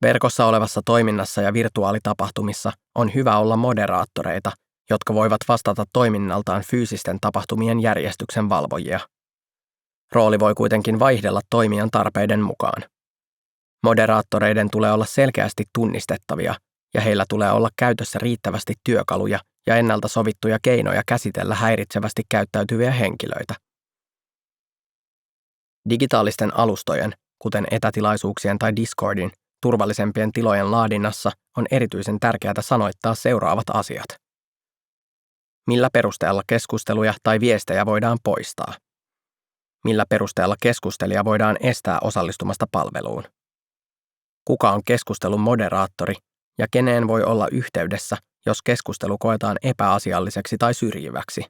Verkossa olevassa toiminnassa ja virtuaalitapahtumissa on hyvä olla moderaattoreita, jotka voivat vastata toiminnaltaan fyysisten tapahtumien järjestyksen valvojia. Rooli voi kuitenkin vaihdella toimijan tarpeiden mukaan. Moderaattoreiden tulee olla selkeästi tunnistettavia ja heillä tulee olla käytössä riittävästi työkaluja ja ennalta sovittuja keinoja käsitellä häiritsevästi käyttäytyviä henkilöitä. Digitaalisten alustojen, kuten etätilaisuuksien tai Discordin, turvallisempien tilojen laadinnassa on erityisen tärkeää sanoittaa seuraavat asiat. Millä perusteella keskusteluja tai viestejä voidaan poistaa? Millä perusteella keskustelija voidaan estää osallistumasta palveluun? Kuka on keskustelun moderaattori ja keneen voi olla yhteydessä, jos keskustelu koetaan epäasialliseksi tai syrjiväksi?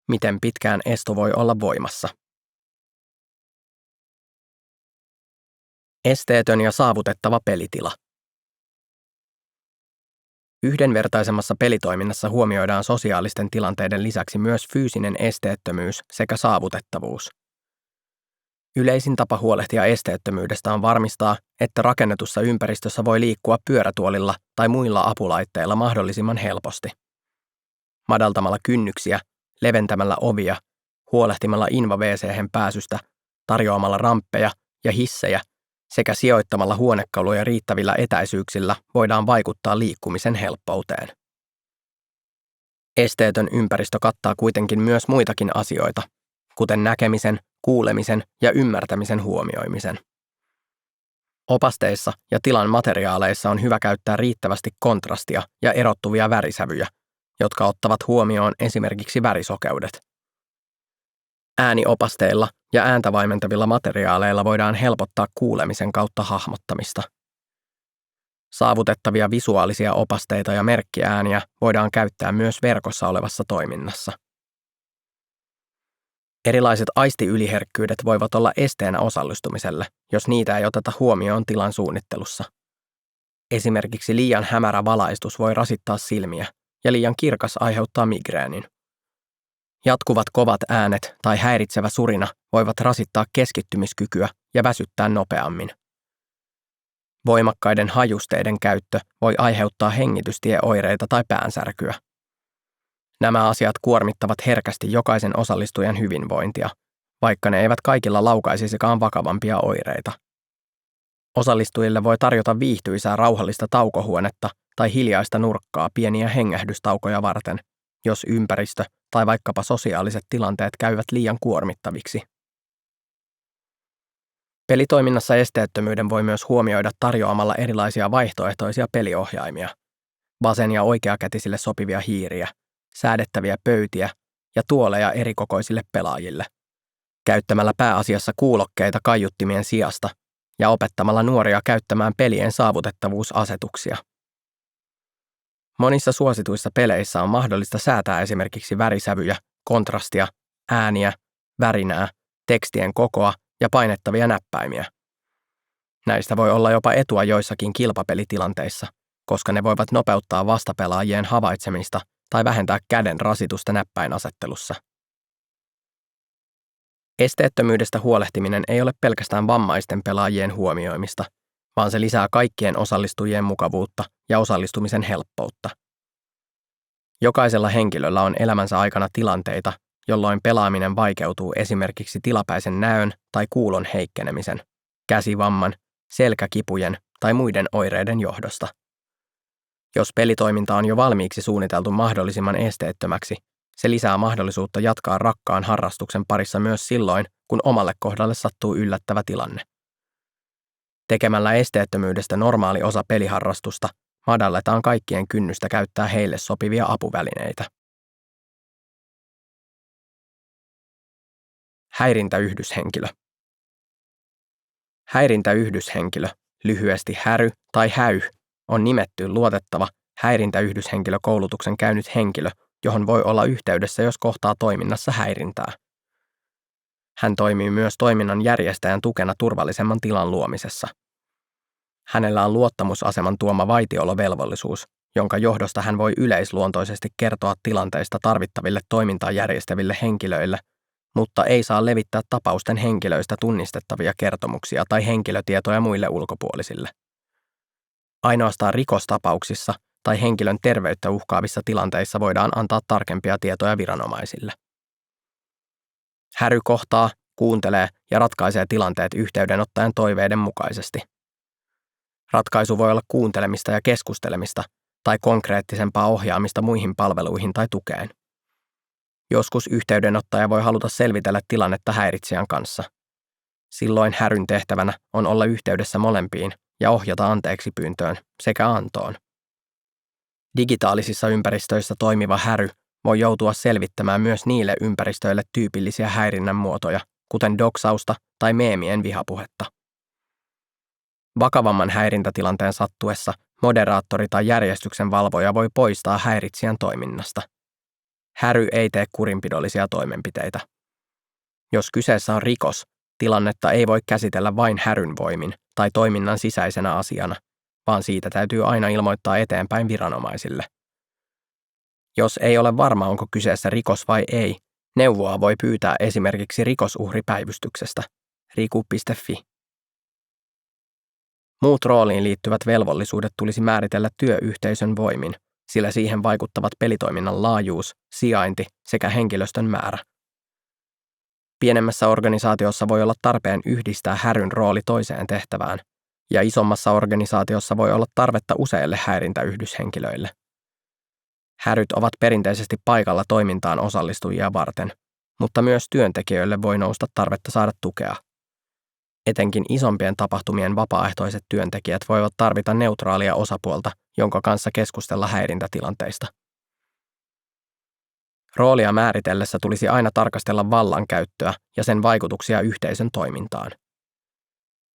Miten pitkään esto voi olla voimassa? Esteetön ja saavutettava pelitila. Yhdenvertaisemmassa pelitoiminnassa huomioidaan sosiaalisten tilanteiden lisäksi myös fyysinen esteettömyys sekä saavutettavuus. Yleisin tapa huolehtia esteettömyydestä on varmistaa, että rakennetussa ympäristössä voi liikkua pyörätuolilla tai muilla apulaitteilla mahdollisimman helposti. Madaltamalla kynnyksiä, leventämällä ovia, huolehtimalla inva-WC:hen pääsystä, tarjoamalla ramppeja ja hissejä sekä sijoittamalla huonekaluja riittävillä etäisyyksillä voidaan vaikuttaa liikkumisen helppouteen. Esteetön ympäristö kattaa kuitenkin myös muitakin asioita, kuten näkemisen, kuulemisen ja ymmärtämisen huomioimisen. Opasteissa ja tilan materiaaleissa on hyvä käyttää riittävästi kontrastia ja erottuvia värisävyjä, jotka ottavat huomioon esimerkiksi värisokeudet. Ääniopasteilla ja ääntä vaimentavilla materiaaleilla voidaan helpottaa kuulemisen kautta hahmottamista. Saavutettavia visuaalisia opasteita ja merkkiääniä voidaan käyttää myös verkossa olevassa toiminnassa. Erilaiset aistiyliherkkyydet voivat olla esteenä osallistumiselle, jos niitä ei oteta huomioon tilan suunnittelussa. Esimerkiksi liian hämärä valaistus voi rasittaa silmiä ja liian kirkas aiheuttaa migreenin. Jatkuvat kovat äänet tai häiritsevä surina voivat rasittaa keskittymiskykyä ja väsyttää nopeammin. Voimakkaiden hajusteiden käyttö voi aiheuttaa hengitystieoireita tai päänsärkyä. Nämä asiat kuormittavat herkästi jokaisen osallistujan hyvinvointia, vaikka ne eivät kaikilla laukaisisikaan vakavampia oireita. Osallistujille voi tarjota viihtyisää rauhallista taukohuonetta tai hiljaista nurkkaa pieniä hengähdystaukoja varten, jos ympäristö tai vaikkapa sosiaaliset tilanteet käyvät liian kuormittaviksi. Pelitoiminnassa esteettömyyden voi myös huomioida tarjoamalla erilaisia vaihtoehtoisia peliohjaimia, vasen- ja oikeakätisille sopivia hiiriä, säädettäviä pöytiä ja tuoleja erikokoisille pelaajille, käyttämällä pääasiassa kuulokkeita kaiuttimien sijasta ja opettamalla nuoria käyttämään pelien saavutettavuusasetuksia. Monissa suosituissa peleissä on mahdollista säätää esimerkiksi värisävyjä, kontrastia, ääniä, värinää, tekstien kokoa ja painettavia näppäimiä. Näistä voi olla jopa etua joissakin kilpapelitilanteissa, koska ne voivat nopeuttaa vastapelaajien havaitsemista tai vähentää käden rasitusta näppäinasettelussa. Esteettömyydestä huolehtiminen ei ole pelkästään vammaisten pelaajien huomioimista, vaan se lisää kaikkien osallistujien mukavuutta ja osallistumisen helppoutta. Jokaisella henkilöllä on elämänsä aikana tilanteita, jolloin pelaaminen vaikeutuu esimerkiksi tilapäisen näön tai kuulon heikkenemisen, käsivamman, selkäkipujen tai muiden oireiden johdosta. Jos pelitoiminta on jo valmiiksi suunniteltu mahdollisimman esteettömäksi, Se lisää mahdollisuutta jatkaa rakkaan harrastuksen parissa myös silloin, kun omalle kohdalle sattuu yllättävä tilanne. Tekemällä esteettömyydestä normaali osa peliharrastusta madalletaan kaikkien kynnystä käyttää heille sopivia apuvälineitä. Häirintäyhdyshenkilö. Häirintäyhdyshenkilö, lyhyesti häry tai häy, on nimetty luotettava häirintäyhdyshenkilökoulutuksen käynyt henkilö, johon voi olla yhteydessä, jos kohtaa toiminnassa häirintää. Hän toimii myös toiminnan järjestäjän tukena turvallisemman tilan luomisessa. Hänellä on luottamusaseman tuoma vaitiolovelvollisuus, jonka johdosta hän voi yleisluontoisesti kertoa tilanteista tarvittaville toimintaa järjestäville henkilöille, mutta ei saa levittää tapausten henkilöistä tunnistettavia kertomuksia tai henkilötietoja muille ulkopuolisille. Ainoastaan rikostapauksissa tai henkilön terveyttä uhkaavissa tilanteissa voidaan antaa tarkempia tietoja viranomaisille. Häry kohtaa, kuuntelee ja ratkaisee tilanteet yhteydenottajan toiveiden mukaisesti. Ratkaisu voi olla kuuntelemista ja keskustelemista tai konkreettisempaa ohjaamista muihin palveluihin tai tukeen. Joskus yhteydenottaja voi haluta selvitellä tilannetta häiritsijän kanssa. Silloin häryn tehtävänä on olla yhteydessä molempiin ja ohjata anteeksipyyntöön sekä antoon. Digitaalisissa ympäristöissä toimiva häry voi joutua selvittämään myös niille ympäristöille tyypillisiä häirinnän muotoja, kuten doksausta tai meemien vihapuhetta. Vakavamman häirintätilanteen sattuessa moderaattori tai järjestyksen valvoja voi poistaa häiritsijän toiminnasta. Häry ei tee kurinpidollisia toimenpiteitä. Jos kyseessä on rikos, tilannetta ei voi käsitellä vain häryn voimin tai toiminnan sisäisenä asiana, vaan siitä täytyy aina ilmoittaa eteenpäin viranomaisille. Jos ei ole varma, onko kyseessä rikos vai ei, neuvoa voi pyytää esimerkiksi rikosuhripäivystyksestä riku.fi. Muut rooliin liittyvät velvollisuudet tulisi määritellä työyhteisön voimin, sillä siihen vaikuttavat pelitoiminnan laajuus, sijainti sekä henkilöstön määrä. Pienemmässä organisaatiossa voi olla tarpeen yhdistää häryn rooli toiseen tehtävään, ja isommassa organisaatiossa voi olla tarvetta useille häirintäyhdyshenkilöille. Häryt ovat perinteisesti paikalla toimintaan osallistujia varten, mutta myös työntekijöille voi nousta tarvetta saada tukea. Etenkin isompien tapahtumien vapaaehtoiset työntekijät voivat tarvita neutraalia osapuolta, jonka kanssa keskustella häirintätilanteista. Roolia määritellessä tulisi aina tarkastella vallankäyttöä ja sen vaikutuksia yhteisön toimintaan.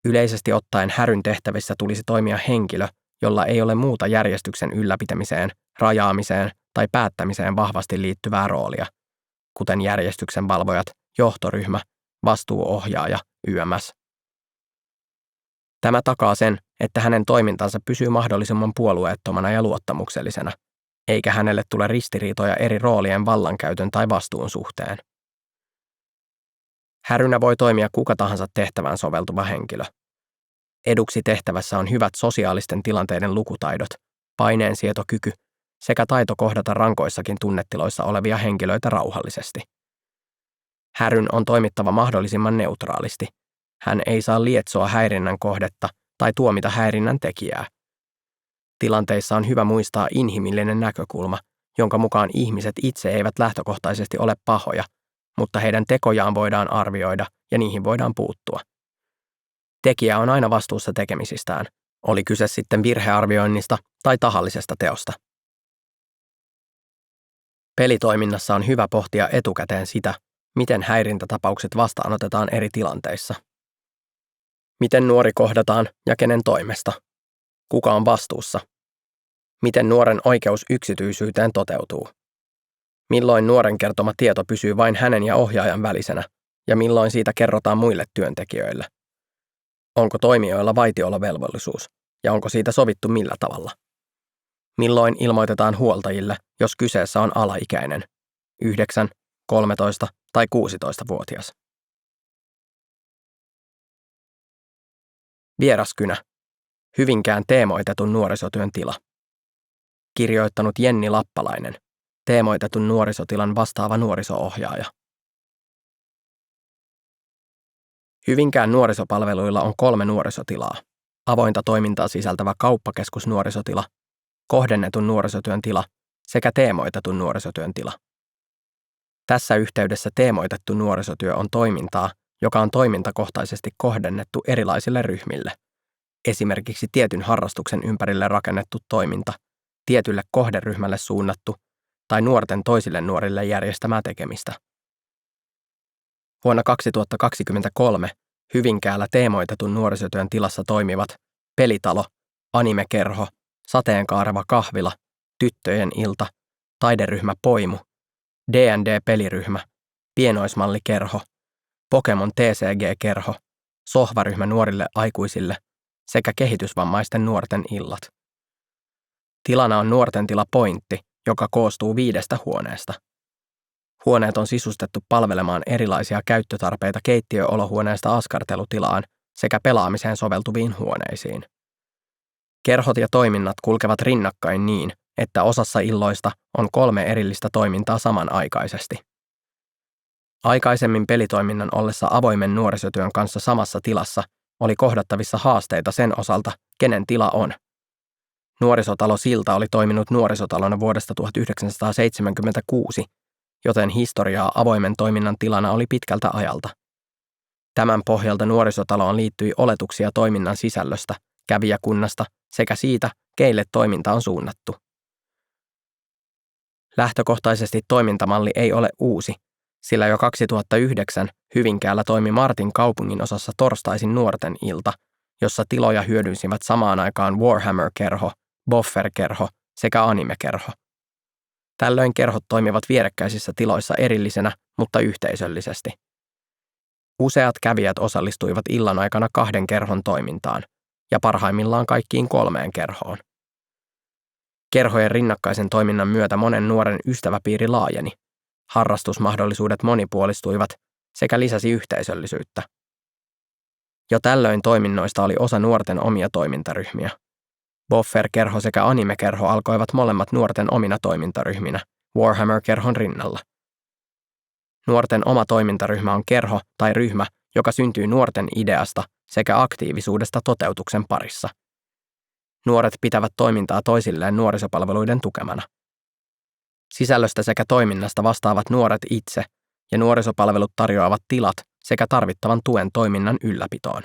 Yleisesti ottaen häryn tehtävissä tulisi toimia henkilö, jolla ei ole muuta järjestyksen ylläpitämiseen, rajaamiseen tai päättämiseen vahvasti liittyvää roolia, kuten järjestyksen valvojat, johtoryhmä, vastuuohjaaja, yms. Tämä takaa sen, että hänen toimintansa pysyy mahdollisimman puolueettomana ja luottamuksellisena, eikä hänelle tule ristiriitoja eri roolien vallankäytön tai vastuun suhteen. Härynä voi toimia kuka tahansa tehtävään soveltuva henkilö. Eduksi tehtävässä on hyvät sosiaalisten tilanteiden lukutaidot, paineensietokyky sekä taito kohdata rankoissakin tunnetiloissa olevia henkilöitä rauhallisesti. Häryn on toimittava mahdollisimman neutraalisti. Hän ei saa lietsoa häirinnän kohdetta tai tuomita häirinnän tekijää. Tilanteissa on hyvä muistaa inhimillinen näkökulma, jonka mukaan ihmiset itse eivät lähtökohtaisesti ole pahoja, mutta heidän tekojaan voidaan arvioida ja niihin voidaan puuttua. Tekijä on aina vastuussa tekemisistään, oli kyse sitten virhearvioinnista tai tahallisesta teosta. Pelitoiminnassa on hyvä pohtia etukäteen sitä, miten häirintätapaukset vastaanotetaan eri tilanteissa. Miten nuori kohdataan ja kenen toimesta? Kuka on vastuussa? Miten nuoren oikeus yksityisyyteen toteutuu? Milloin nuoren kertoma tieto pysyy vain hänen ja ohjaajan välisenä, ja milloin siitä kerrotaan muille työntekijöille? Onko toimijoilla vaitiolovelvollisuus, ja onko siitä sovittu millä tavalla? Milloin ilmoitetaan huoltajille, jos kyseessä on alaikäinen, 9, 13 tai 16-vuotias? Vieraskynä. Hyvinkään teemoitetun nuorisotyön tila. Kirjoittanut Jenni Lappalainen, teemoitetun nuorisotilan vastaava nuoriso-ohjaaja. Hyvinkään nuorisopalveluilla on 3 nuorisotilaa. Avointa toimintaa sisältävä kauppakeskusnuorisotila, kohdennetun nuorisotyön tila sekä teemoitetun nuorisotyön tila. Tässä yhteydessä teemoitettu nuorisotyö on toimintaa, joka on toimintakohtaisesti kohdennettu erilaisille ryhmille. Esimerkiksi tietyn harrastuksen ympärille rakennettu toiminta, tietylle kohderyhmälle suunnattu tai nuorten toisille nuorille järjestämää tekemistä. Vuonna 2023 Hyvinkäällä teemoitetun nuorisotyön tilassa toimivat Pelitalo, Animekerho, Sateenkaareva kahvila, Tyttöjen ilta, Taideryhmä Poimu, D&D-peliryhmä, Pienoismallikerho, Pokemon TCG-kerho, Sohvaryhmä nuorille aikuisille sekä kehitysvammaisten nuorten illat. Tilana on nuorten tila Pointti, joka koostuu 5 huoneesta. Huoneet on sisustettu palvelemaan erilaisia käyttötarpeita keittiöolohuoneesta askartelutilaan sekä pelaamiseen soveltuviin huoneisiin. Kerhot ja toiminnat kulkevat rinnakkain niin, että osassa illoista on 3 erillistä toimintaa samanaikaisesti. Aikaisemmin pelitoiminnan ollessa avoimen nuorisotyön kanssa samassa tilassa oli kohdattavissa haasteita sen osalta, kenen tila on. Nuorisotalo Silta oli toiminut nuorisotalona vuodesta 1976, joten historiaa avoimen toiminnan tilana oli pitkältä ajalta. Tämän pohjalta nuorisotaloon liittyi oletuksia toiminnan sisällöstä, kävijäkunnasta sekä siitä, keille toiminta on suunnattu. Lähtökohtaisesti toimintamalli ei ole uusi, sillä jo 2009 Hyvinkäällä toimi Martin kaupunginosassa torstaisin nuorten ilta, jossa tiloja hyödynsivät samaan aikaan Warhammer-kerho, Boffer-kerho sekä Anime-kerho. Tällöin kerhot toimivat vierekkäisissä tiloissa erillisenä, mutta yhteisöllisesti. Useat kävijät osallistuivat illan aikana 2 kerhon toimintaan, ja parhaimmillaan kaikkiin 3 kerhoon. Kerhojen rinnakkaisen toiminnan myötä monen nuoren ystäväpiiri laajeni, harrastusmahdollisuudet monipuolistuivat sekä lisäsi yhteisöllisyyttä. Jo tällöin toiminnoista oli osa nuorten omia toimintaryhmiä. Boffer-kerho sekä Anime-kerho alkoivat molemmat nuorten omina toimintaryhminä, Warhammer-kerhon rinnalla. Nuorten oma toimintaryhmä on kerho tai ryhmä, joka syntyy nuorten ideasta sekä aktiivisuudesta toteutuksen parissa. Nuoret pitävät toimintaa toisilleen nuorisopalveluiden tukemana. Sisällöstä sekä toiminnasta vastaavat nuoret itse, ja nuorisopalvelut tarjoavat tilat sekä tarvittavan tuen toiminnan ylläpitoon.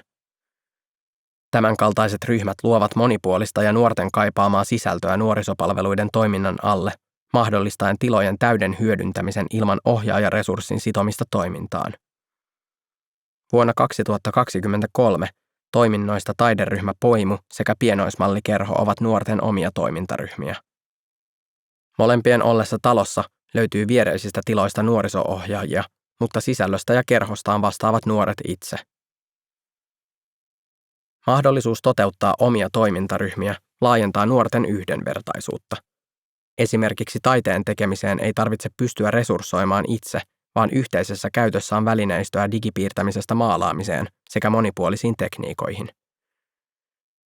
Tämänkaltaiset ryhmät luovat monipuolista ja nuorten kaipaamaa sisältöä nuorisopalveluiden toiminnan alle, mahdollistaen tilojen täyden hyödyntämisen ilman ohjaajaresurssin sitomista toimintaan. Vuonna 2023 toiminnoista Taideryhmä Poimu sekä Pienoismallikerho ovat nuorten omia toimintaryhmiä. Molempien ollessa talossa löytyy viereisistä tiloista nuoriso-ohjaajia, mutta sisällöstä ja kerhostaan vastaavat nuoret itse. Mahdollisuus toteuttaa omia toimintaryhmiä laajentaa nuorten yhdenvertaisuutta. Esimerkiksi taiteen tekemiseen ei tarvitse pystyä resurssoimaan itse, vaan yhteisessä käytössä on välineistöä digipiirtämisestä maalaamiseen sekä monipuolisiin tekniikoihin.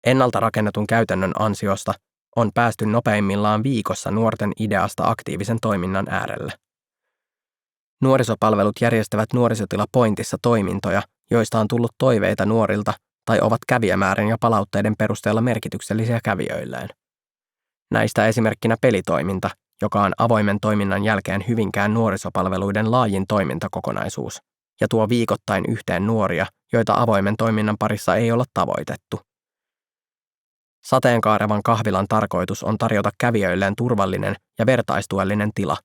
Ennalta rakennetun käytännön ansiosta on päästy nopeimmillaan viikossa nuorten ideasta aktiivisen toiminnan äärelle. Nuorisopalvelut järjestävät Nuorisotila Pointissa toimintoja, joista on tullut toiveita nuorilta tai ovat kävijämäärän ja palautteiden perusteella merkityksellisiä kävijöilleen. Näistä esimerkkinä pelitoiminta, joka on avoimen toiminnan jälkeen Hyvinkään nuorisopalveluiden laajin toimintakokonaisuus ja tuo viikoittain yhteen nuoria, joita avoimen toiminnan parissa ei olla tavoitettu. Sateenkaarevan kahvilan tarkoitus on tarjota kävijöilleen turvallinen ja vertaistuellinen tila,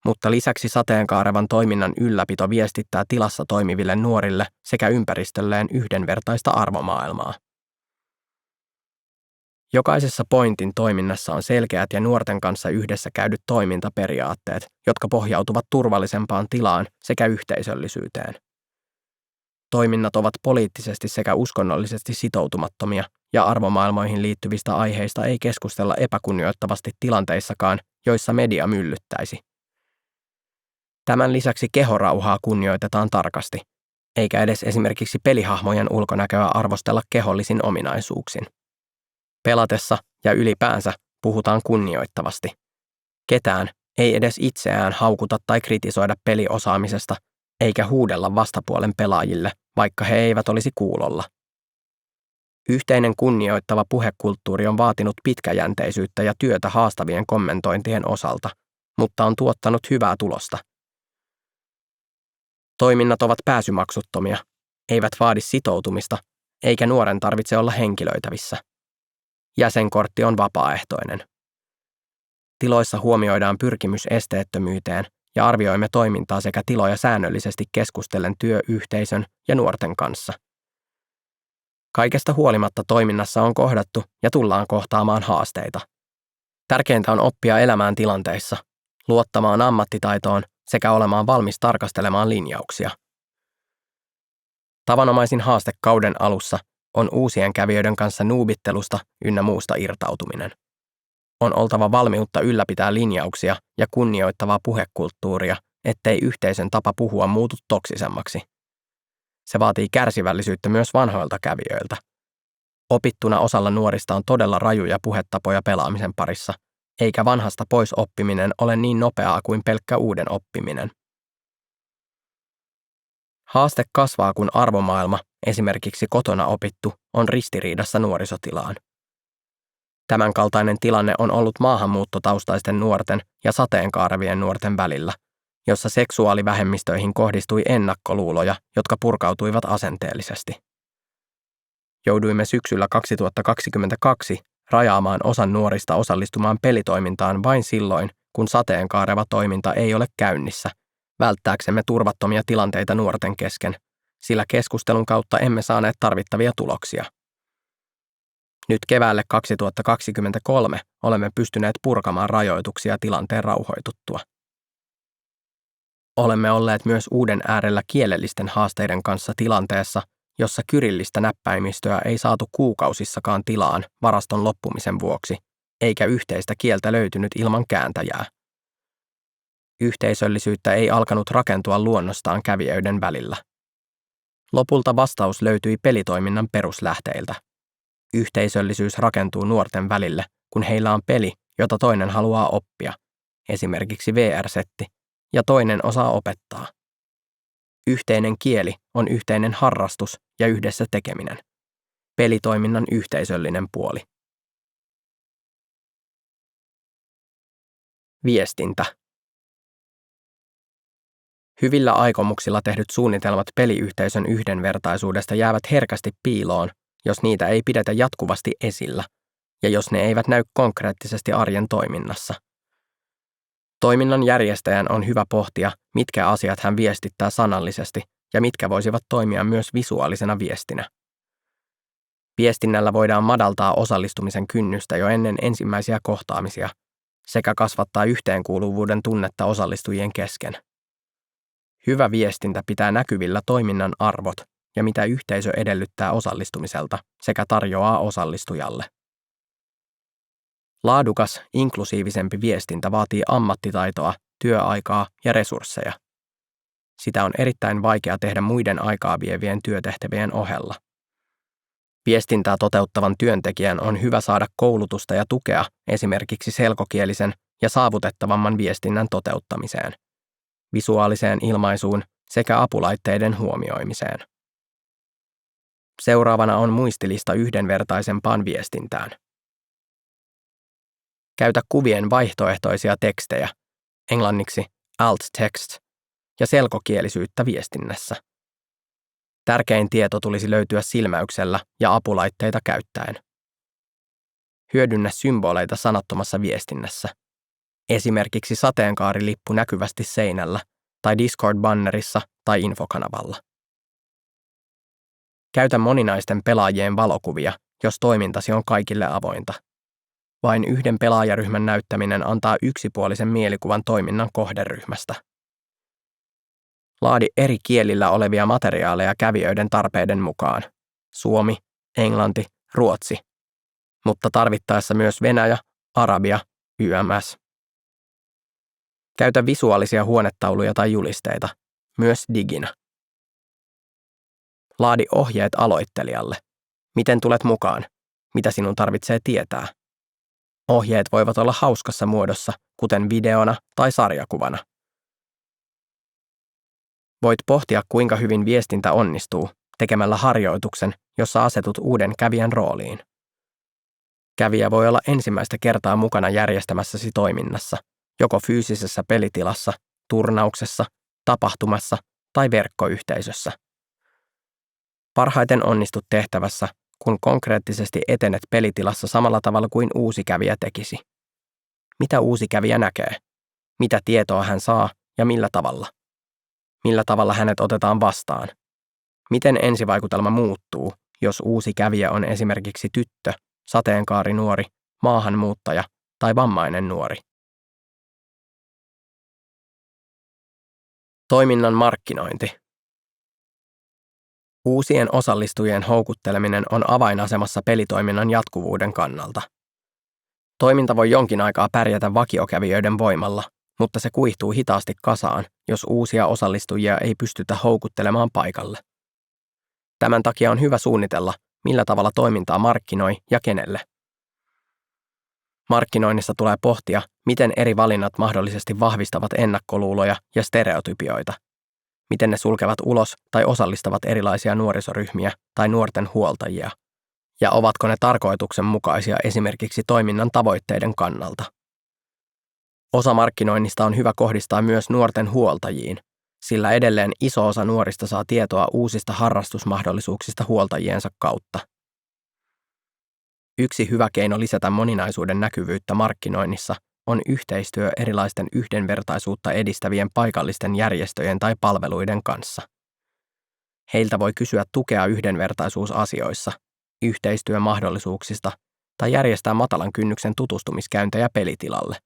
mutta lisäksi Sateenkaarevan toiminnan ylläpito viestittää tilassa toimiville nuorille sekä ympäristölleen yhdenvertaista arvomaailmaa. Jokaisessa Pointin toiminnassa on selkeät ja nuorten kanssa yhdessä käydyt toimintaperiaatteet, jotka pohjautuvat turvallisempaan tilaan sekä yhteisöllisyyteen. Toiminnat ovat poliittisesti sekä uskonnollisesti sitoutumattomia ja arvomaailmoihin liittyvistä aiheista ei keskustella epäkunnioittavasti tilanteissakaan, joissa media myllyttäisi. Tämän lisäksi kehorauhaa kunnioitetaan tarkasti, eikä edes esimerkiksi pelihahmojen ulkonäköä arvostella kehollisin ominaisuuksin. Pelatessa ja ylipäänsä puhutaan kunnioittavasti. Ketään ei edes itseään haukuta tai kritisoida peliosaamisesta, eikä huudella vastapuolen pelaajille, vaikka he eivät olisi kuulolla. Yhteinen kunnioittava puhekulttuuri on vaatinut pitkäjänteisyyttä ja työtä haastavien kommentointien osalta, mutta on tuottanut hyvää tulosta. Toiminnat ovat pääsymaksuttomia, eivät vaadi sitoutumista, eikä nuoren tarvitse olla henkilöitävissä. Jäsenkortti on vapaaehtoinen. Tiloissa huomioidaan pyrkimys esteettömyyteen ja arvioimme toimintaa sekä tiloja säännöllisesti keskustellen työyhteisön ja nuorten kanssa. Kaikesta huolimatta toiminnassa on kohdattu ja tullaan kohtaamaan haasteita. Tärkeintä on oppia elämään tilanteissa, luottamaan ammattitaitoon sekä olemaan valmis tarkastelemaan linjauksia. Tavanomaisin haaste kauden alussa on uusien kävijöiden kanssa nuubittelusta ynnä muusta irtautuminen. On oltava valmiutta ylläpitää linjauksia ja kunnioittavaa puhekulttuuria, ettei yhteisön tapa puhua muutu toksisemmaksi. Se vaatii kärsivällisyyttä myös vanhoilta kävijöiltä. Opittuna osalla nuorista on todella rajuja puhetapoja pelaamisen parissa, eikä vanhasta pois oppiminen ole niin nopeaa kuin pelkkä uuden oppiminen. Haaste kasvaa, kun arvomaailma, esimerkiksi kotona opittu, on ristiriidassa nuorisotilaan. Tämänkaltainen tilanne on ollut maahanmuuttotaustaisten nuorten ja sateenkaarevien nuorten välillä, jossa seksuaalivähemmistöihin kohdistui ennakkoluuloja, jotka purkautuivat asenteellisesti. Jouduimme syksyllä 2022 rajaamaan osan nuorista osallistumaan pelitoimintaan vain silloin, kun sateenkaareva toiminta ei ole käynnissä, välttääksemme turvattomia tilanteita nuorten kesken, sillä keskustelun kautta emme saaneet tarvittavia tuloksia. Nyt keväälle 2023 olemme pystyneet purkamaan rajoituksia tilanteen rauhoituttua. Olemme olleet myös uuden äärellä kielellisten haasteiden kanssa tilanteessa, jossa kyrillistä näppäimistöä ei saatu kuukausissakaan tilaan varaston loppumisen vuoksi, eikä yhteistä kieltä löytynyt ilman kääntäjää. Yhteisöllisyyttä ei alkanut rakentua luonnostaan kävijöiden välillä. Lopulta vastaus löytyi pelitoiminnan peruslähteiltä. Yhteisöllisyys rakentuu nuorten välille, kun heillä on peli, jota toinen haluaa oppia, esimerkiksi VR-setti, ja toinen osaa opettaa. Yhteinen kieli on yhteinen harrastus ja yhdessä tekeminen. Pelitoiminnan yhteisöllinen puoli. Viestintä. Hyvillä aikomuksilla tehdyt suunnitelmat peliyhteisön yhdenvertaisuudesta jäävät herkästi piiloon, jos niitä ei pidetä jatkuvasti esillä, ja jos ne eivät näy konkreettisesti arjen toiminnassa. Toiminnan järjestäjän on hyvä pohtia, mitkä asiat hän viestittää sanallisesti ja mitkä voisivat toimia myös visuaalisena viestinä. Viestinnällä voidaan madaltaa osallistumisen kynnystä jo ennen ensimmäisiä kohtaamisia sekä kasvattaa yhteenkuuluvuuden tunnetta osallistujien kesken. Hyvä viestintä pitää näkyvillä toiminnan arvot ja mitä yhteisö edellyttää osallistumiselta sekä tarjoaa osallistujalle. Laadukas, inklusiivisempi viestintä vaatii ammattitaitoa, työaikaa ja resursseja. Sitä on erittäin vaikea tehdä muiden aikaa vievien työtehtävien ohella. Viestintää toteuttavan työntekijän on hyvä saada koulutusta ja tukea esimerkiksi selkokielisen ja saavutettavamman viestinnän toteuttamiseen, visuaaliseen ilmaisuun sekä apulaitteiden huomioimiseen. Seuraavana on muistilista yhdenvertaisempaan viestintään. Käytä kuvien vaihtoehtoisia tekstejä, englanniksi alt text, ja selkokielisyyttä viestinnässä. Tärkein tieto tulisi löytyä silmäyksellä ja apulaitteita käyttäen. Hyödynnä symboleita sanattomassa viestinnässä. Esimerkiksi sateenkaarilippu näkyvästi seinällä tai Discord-bannerissa tai infokanavalla. Käytä moninaisten pelaajien valokuvia, jos toimintasi on kaikille avointa. Vain yhden pelaajaryhmän näyttäminen antaa yksipuolisen mielikuvan toiminnan kohderyhmästä. Laadi eri kielillä olevia materiaaleja kävijöiden tarpeiden mukaan. Suomi, englanti, ruotsi, mutta tarvittaessa myös venäjä, arabia, yms. Käytä visuaalisia huonetauluja tai julisteita, myös diginä. Laadi ohjeet aloittelijalle. Miten tulet mukaan? Mitä sinun tarvitsee tietää? Ohjeet voivat olla hauskassa muodossa, kuten videona tai sarjakuvana. Voit pohtia, kuinka hyvin viestintä onnistuu tekemällä harjoituksen, jossa asetut uuden kävijän rooliin. Kävijä voi olla ensimmäistä kertaa mukana järjestämässäsi toiminnassa, joko fyysisessä pelitilassa, turnauksessa, tapahtumassa tai verkkoyhteisössä. Parhaiten onnistut tehtävässä, kun konkreettisesti etenet pelitilassa samalla tavalla kuin uusi kävijä tekisi. Mitä uusi kävijä näkee? Mitä tietoa hän saa ja millä tavalla? Millä tavalla hänet otetaan vastaan? Miten ensivaikutelma muuttuu, jos uusi kävijä on esimerkiksi tyttö, sateenkaarinuori, maahanmuuttaja tai vammainen nuori? Toiminnan markkinointi. Uusien osallistujien houkutteleminen on avainasemassa pelitoiminnan jatkuvuuden kannalta. Toiminta voi jonkin aikaa pärjätä vakiokävijöiden voimalla, mutta se kuihtuu hitaasti kasaan, jos uusia osallistujia ei pystytä houkuttelemaan paikalle. Tämän takia on hyvä suunnitella, millä tavalla toimintaa markkinoi ja kenelle. Markkinoinnissa tulee pohtia, miten eri valinnat mahdollisesti vahvistavat ennakkoluuloja ja stereotypioita, miten ne sulkevat ulos tai osallistavat erilaisia nuorisoryhmiä tai nuorten huoltajia, ja ovatko ne tarkoituksenmukaisia esimerkiksi toiminnan tavoitteiden kannalta. Osa markkinoinnista on hyvä kohdistaa myös nuorten huoltajiin, sillä edelleen iso osa nuorista saa tietoa uusista harrastusmahdollisuuksista huoltajiensa kautta. Yksi hyvä keino lisätä moninaisuuden näkyvyyttä markkinoinnissa on yhteistyö erilaisten yhdenvertaisuutta edistävien paikallisten järjestöjen tai palveluiden kanssa. Heiltä voi kysyä tukea yhdenvertaisuusasioissa, yhteistyömahdollisuuksista tai järjestää matalan kynnyksen tutustumiskäyntejä pelitilalle.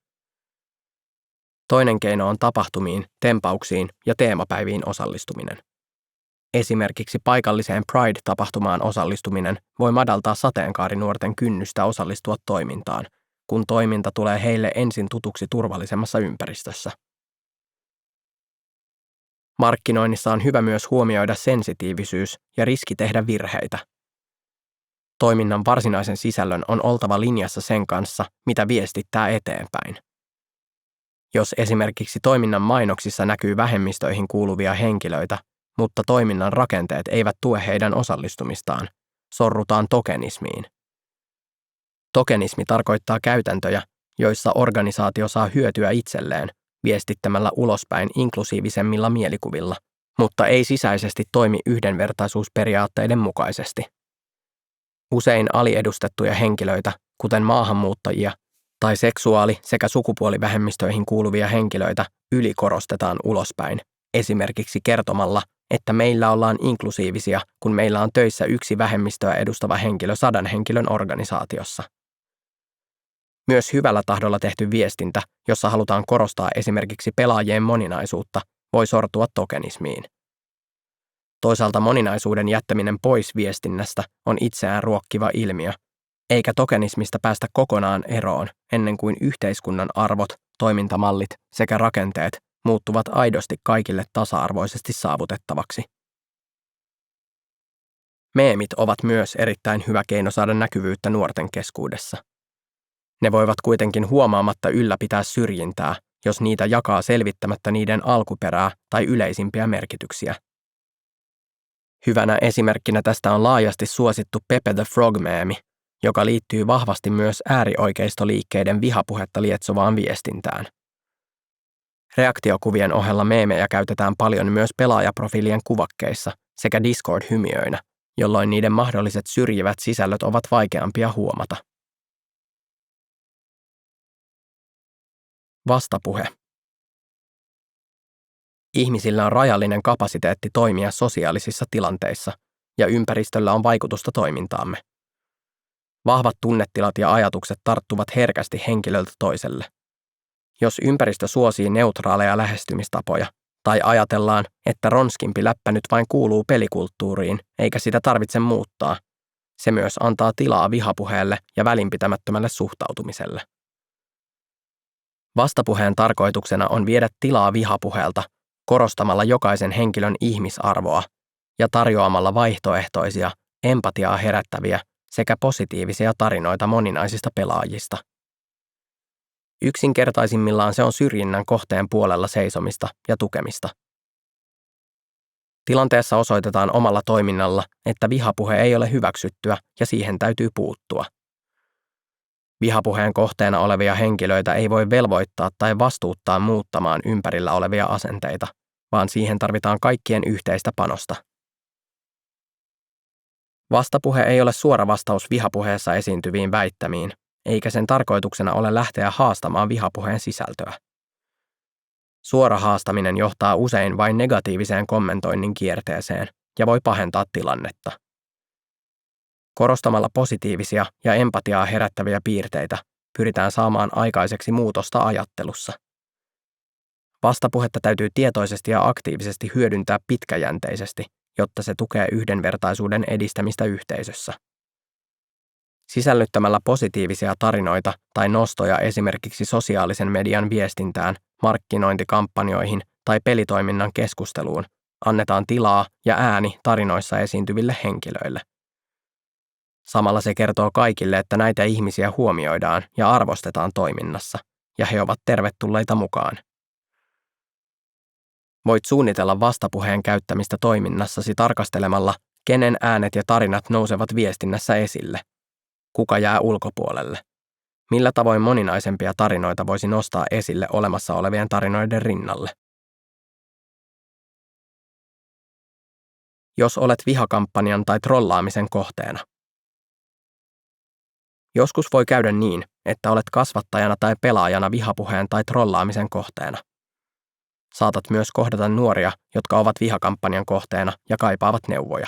Toinen keino on tapahtumiin, tempauksiin ja teemapäiviin osallistuminen. Esimerkiksi paikalliseen Pride-tapahtumaan osallistuminen voi madaltaa sateenkaarinuorten kynnystä osallistua toimintaan, kun toiminta tulee heille ensin tutuksi turvallisemmassa ympäristössä. Markkinoinnissa on hyvä myös huomioida sensitiivisyys ja riski tehdä virheitä. Toiminnan varsinaisen sisällön on oltava linjassa sen kanssa, mitä viestittää eteenpäin. Jos esimerkiksi toiminnan mainoksissa näkyy vähemmistöihin kuuluvia henkilöitä, mutta toiminnan rakenteet eivät tue heidän osallistumistaan, sorrutaan tokenismiin. Tokenismi tarkoittaa käytäntöjä, joissa organisaatio saa hyötyä itselleen viestittämällä ulospäin inklusiivisemmilla mielikuvilla, mutta ei sisäisesti toimi yhdenvertaisuusperiaatteiden mukaisesti. Usein aliedustettuja henkilöitä, kuten maahanmuuttajia tai seksuaali- sekä sukupuolivähemmistöihin kuuluvia henkilöitä, ylikorostetaan ulospäin, esimerkiksi kertomalla, että meillä ollaan inklusiivisia, kun meillä on töissä yksi vähemmistöä edustava henkilö 100 henkilön organisaatiossa. Myös hyvällä tahdolla tehty viestintä, jossa halutaan korostaa esimerkiksi pelaajien moninaisuutta, voi sortua tokenismiin. Toisaalta moninaisuuden jättäminen pois viestinnästä on itseään ruokkiva ilmiö, eikä tokenismista päästä kokonaan eroon ennen kuin yhteiskunnan arvot, toimintamallit sekä rakenteet muuttuvat aidosti kaikille tasa-arvoisesti saavutettavaksi. Meemit ovat myös erittäin hyvä keino saada näkyvyyttä nuorten keskuudessa. Ne voivat kuitenkin huomaamatta ylläpitää syrjintää, jos niitä jakaa selvittämättä niiden alkuperää tai yleisimpiä merkityksiä. Hyvänä esimerkkinä tästä on laajasti suosittu Pepe the Frog-meemi, joka liittyy vahvasti myös äärioikeistoliikkeiden vihapuhetta lietsovaan viestintään. Reaktiokuvien ohella meemejä käytetään paljon myös pelaajaprofiilien kuvakkeissa sekä Discord-hymiöinä, jolloin niiden mahdolliset syrjivät sisällöt ovat vaikeampia huomata. Vastapuhe. Ihmisillä on rajallinen kapasiteetti toimia sosiaalisissa tilanteissa, ja ympäristöllä on vaikutusta toimintaamme. Vahvat tunnetilat ja ajatukset tarttuvat herkästi henkilöltä toiselle. Jos ympäristö suosii neutraaleja lähestymistapoja, tai ajatellaan, että ronskimpi läppä nyt vain kuuluu pelikulttuuriin, eikä sitä tarvitse muuttaa, se myös antaa tilaa vihapuheelle ja välinpitämättömälle suhtautumiselle. Vastapuheen tarkoituksena on viedä tilaa vihapuheelta korostamalla jokaisen henkilön ihmisarvoa ja tarjoamalla vaihtoehtoisia, empatiaa herättäviä sekä positiivisia tarinoita moninaisista pelaajista. Yksinkertaisimmillaan se on syrjinnän kohteen puolella seisomista ja tukemista. Tilanteessa osoitetaan omalla toiminnalla, että vihapuhe ei ole hyväksyttyä ja siihen täytyy puuttua. Vihapuheen kohteena olevia henkilöitä ei voi velvoittaa tai vastuuttaa muuttamaan ympärillä olevia asenteita, vaan siihen tarvitaan kaikkien yhteistä panosta. Vastapuhe ei ole suora vastaus vihapuheessa esiintyviin väittämiin, eikä sen tarkoituksena ole lähteä haastamaan vihapuheen sisältöä. Suora haastaminen johtaa usein vain negatiiviseen kommentoinnin kierteeseen ja voi pahentaa tilannetta. Korostamalla positiivisia ja empatiaa herättäviä piirteitä pyritään saamaan aikaiseksi muutosta ajattelussa. Vastapuhetta täytyy tietoisesti ja aktiivisesti hyödyntää pitkäjänteisesti, jotta se tukee yhdenvertaisuuden edistämistä yhteisössä. Sisällyttämällä positiivisia tarinoita tai nostoja esimerkiksi sosiaalisen median viestintään, markkinointikampanjoihin tai pelitoiminnan keskusteluun annetaan tilaa ja ääni tarinoissa esiintyville henkilöille. Samalla se kertoo kaikille, että näitä ihmisiä huomioidaan ja arvostetaan toiminnassa, ja he ovat tervetulleita mukaan. Voit suunnitella vastapuheen käyttämistä toiminnassasi tarkastelemalla, kenen äänet ja tarinat nousevat viestinnässä esille. Kuka jää ulkopuolelle? Millä tavoin moninaisempia tarinoita voisi nostaa esille olemassa olevien tarinoiden rinnalle? Jos olet vihakampanjan tai trollaamisen kohteena. Joskus voi käydä niin, että olet kasvattajana tai pelaajana vihapuheen tai trollaamisen kohteena. Saatat myös kohdata nuoria, jotka ovat vihakampanjan kohteena ja kaipaavat neuvoja.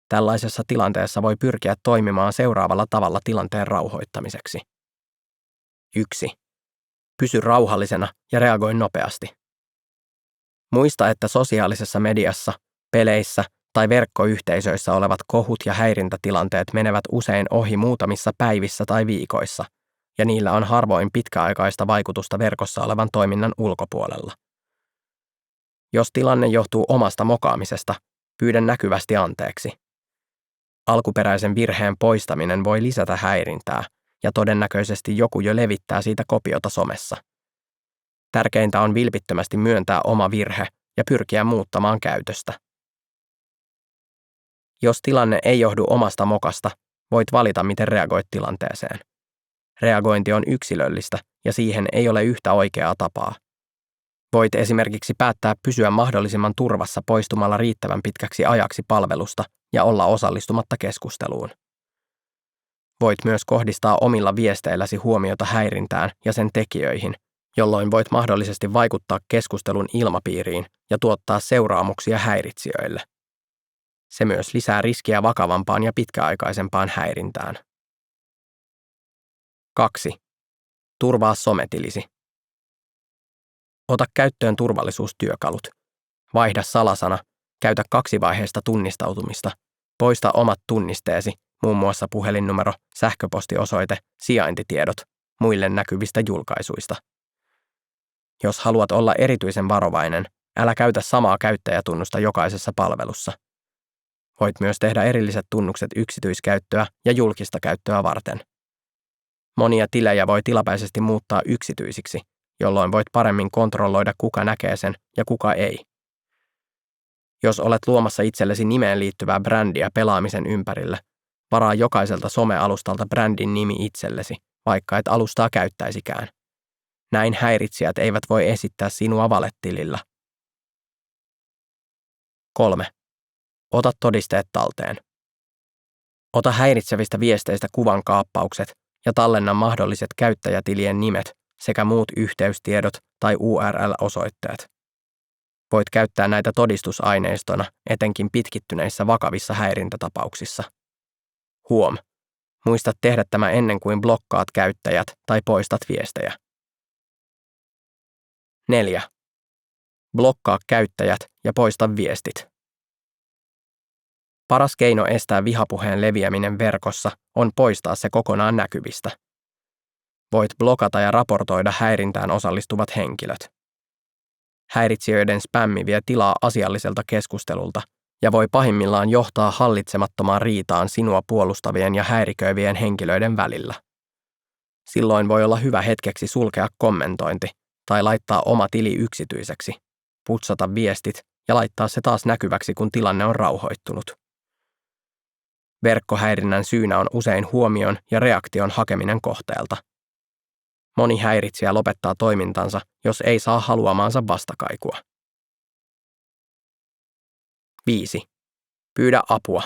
Tällaisessa tilanteessa voi pyrkiä toimimaan seuraavalla tavalla tilanteen rauhoittamiseksi. 1. Pysy rauhallisena ja reagoi nopeasti. Muista, että sosiaalisessa mediassa, peleissä tai verkkoyhteisöissä olevat kohut ja häirintätilanteet menevät usein ohi muutamissa päivissä tai viikoissa, ja niillä on harvoin pitkäaikaista vaikutusta verkossa olevan toiminnan ulkopuolella. Jos tilanne johtuu omasta mokaamisesta, pyydä näkyvästi anteeksi. Alkuperäisen virheen poistaminen voi lisätä häirintää, ja todennäköisesti joku jo levittää siitä kopiota somessa. Tärkeintä on vilpittömästi myöntää oma virhe ja pyrkiä muuttamaan käytöstä. Jos tilanne ei johdu omasta mokasta, voit valita, miten reagoit tilanteeseen. Reagointi on yksilöllistä ja siihen ei ole yhtä oikeaa tapaa. Voit esimerkiksi päättää pysyä mahdollisimman turvassa poistumalla riittävän pitkäksi ajaksi palvelusta ja olla osallistumatta keskusteluun. Voit myös kohdistaa omilla viesteilläsi huomiota häirintään ja sen tekijöihin, jolloin voit mahdollisesti vaikuttaa keskustelun ilmapiiriin ja tuottaa seuraamuksia häiritsijöille. Se myös lisää riskiä vakavampaan ja pitkäaikaisempaan häirintään. 2. Turvaa sometilisi. Ota käyttöön turvallisuustyökalut. Vaihda salasana, käytä kaksivaiheista tunnistautumista, poista omat tunnisteesi, muun muassa puhelinnumero, sähköpostiosoite, sijaintitiedot, muille näkyvistä julkaisuista. Jos haluat olla erityisen varovainen, älä käytä samaa käyttäjätunnusta jokaisessa palvelussa. Voit myös tehdä erilliset tunnukset yksityiskäyttöä ja julkista käyttöä varten. Monia tilejä voi tilapäisesti muuttaa yksityisiksi, jolloin voit paremmin kontrolloida, kuka näkee sen ja kuka ei. Jos olet luomassa itsellesi nimeen liittyvää brändiä pelaamisen ympärille, varaa jokaiselta somealustalta brändin nimi itsellesi, vaikka et alustaa käyttäisikään. Näin häiritsijät eivät voi esittää sinua valetilillä. 3. Ota todisteet talteen. Ota häiritsevistä viesteistä kuvankaappaukset ja tallenna mahdolliset käyttäjätilien nimet sekä muut yhteystiedot tai URL-osoitteet. Voit käyttää näitä todistusaineistona etenkin pitkittyneissä vakavissa häirintätapauksissa. Huom! Muista tehdä tämä ennen kuin blokkaat käyttäjät tai poistat viestejä. 4. Blokkaa käyttäjät ja poista viestit. Paras keino estää vihapuheen leviäminen verkossa on poistaa se kokonaan näkyvistä. Voit blokata ja raportoida häirintään osallistuvat henkilöt. Häiritsijöiden spämmi vie tilaa asialliselta keskustelulta ja voi pahimmillaan johtaa hallitsemattomaan riitaan sinua puolustavien ja häiriköivien henkilöiden välillä. Silloin voi olla hyvä hetkeksi sulkea kommentointi tai laittaa oma tili yksityiseksi, putsata viestit ja laittaa se taas näkyväksi, kun tilanne on rauhoittunut. Verkkohäirinnän syynä on usein huomion ja reaktion hakeminen kohteelta. Moni häiritsijä lopettaa toimintansa, jos ei saa haluamaansa vastakaikua. 5. Pyydä apua.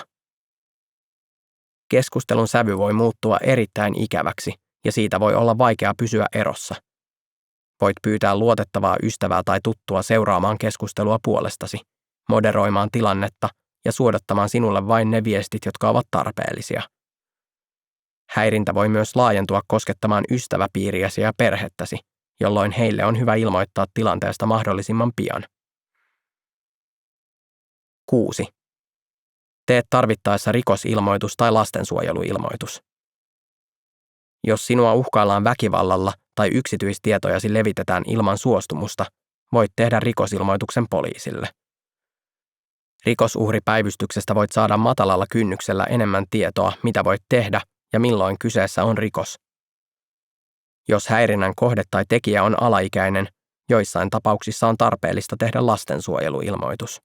Keskustelun sävy voi muuttua erittäin ikäväksi ja siitä voi olla vaikea pysyä erossa. Voit pyytää luotettavaa ystävää tai tuttua seuraamaan keskustelua puolestasi, moderoimaan tilannetta ja suodattamaan sinulle vain ne viestit, jotka ovat tarpeellisia. Häirintä voi myös laajentua koskettamaan ystäväpiiriäsi ja perhettäsi, jolloin heille on hyvä ilmoittaa tilanteesta mahdollisimman pian. 6. Tee tarvittaessa rikosilmoitus tai lastensuojeluilmoitus. Jos sinua uhkaillaan väkivallalla tai yksityistietojasi levitetään ilman suostumusta, voit tehdä rikosilmoituksen poliisille. Rikosuhripäivystyksestä voit saada matalalla kynnyksellä enemmän tietoa, mitä voit tehdä ja milloin kyseessä on rikos. Jos häirinnän kohde tai tekijä on alaikäinen, joissain tapauksissa on tarpeellista tehdä lastensuojeluilmoitus.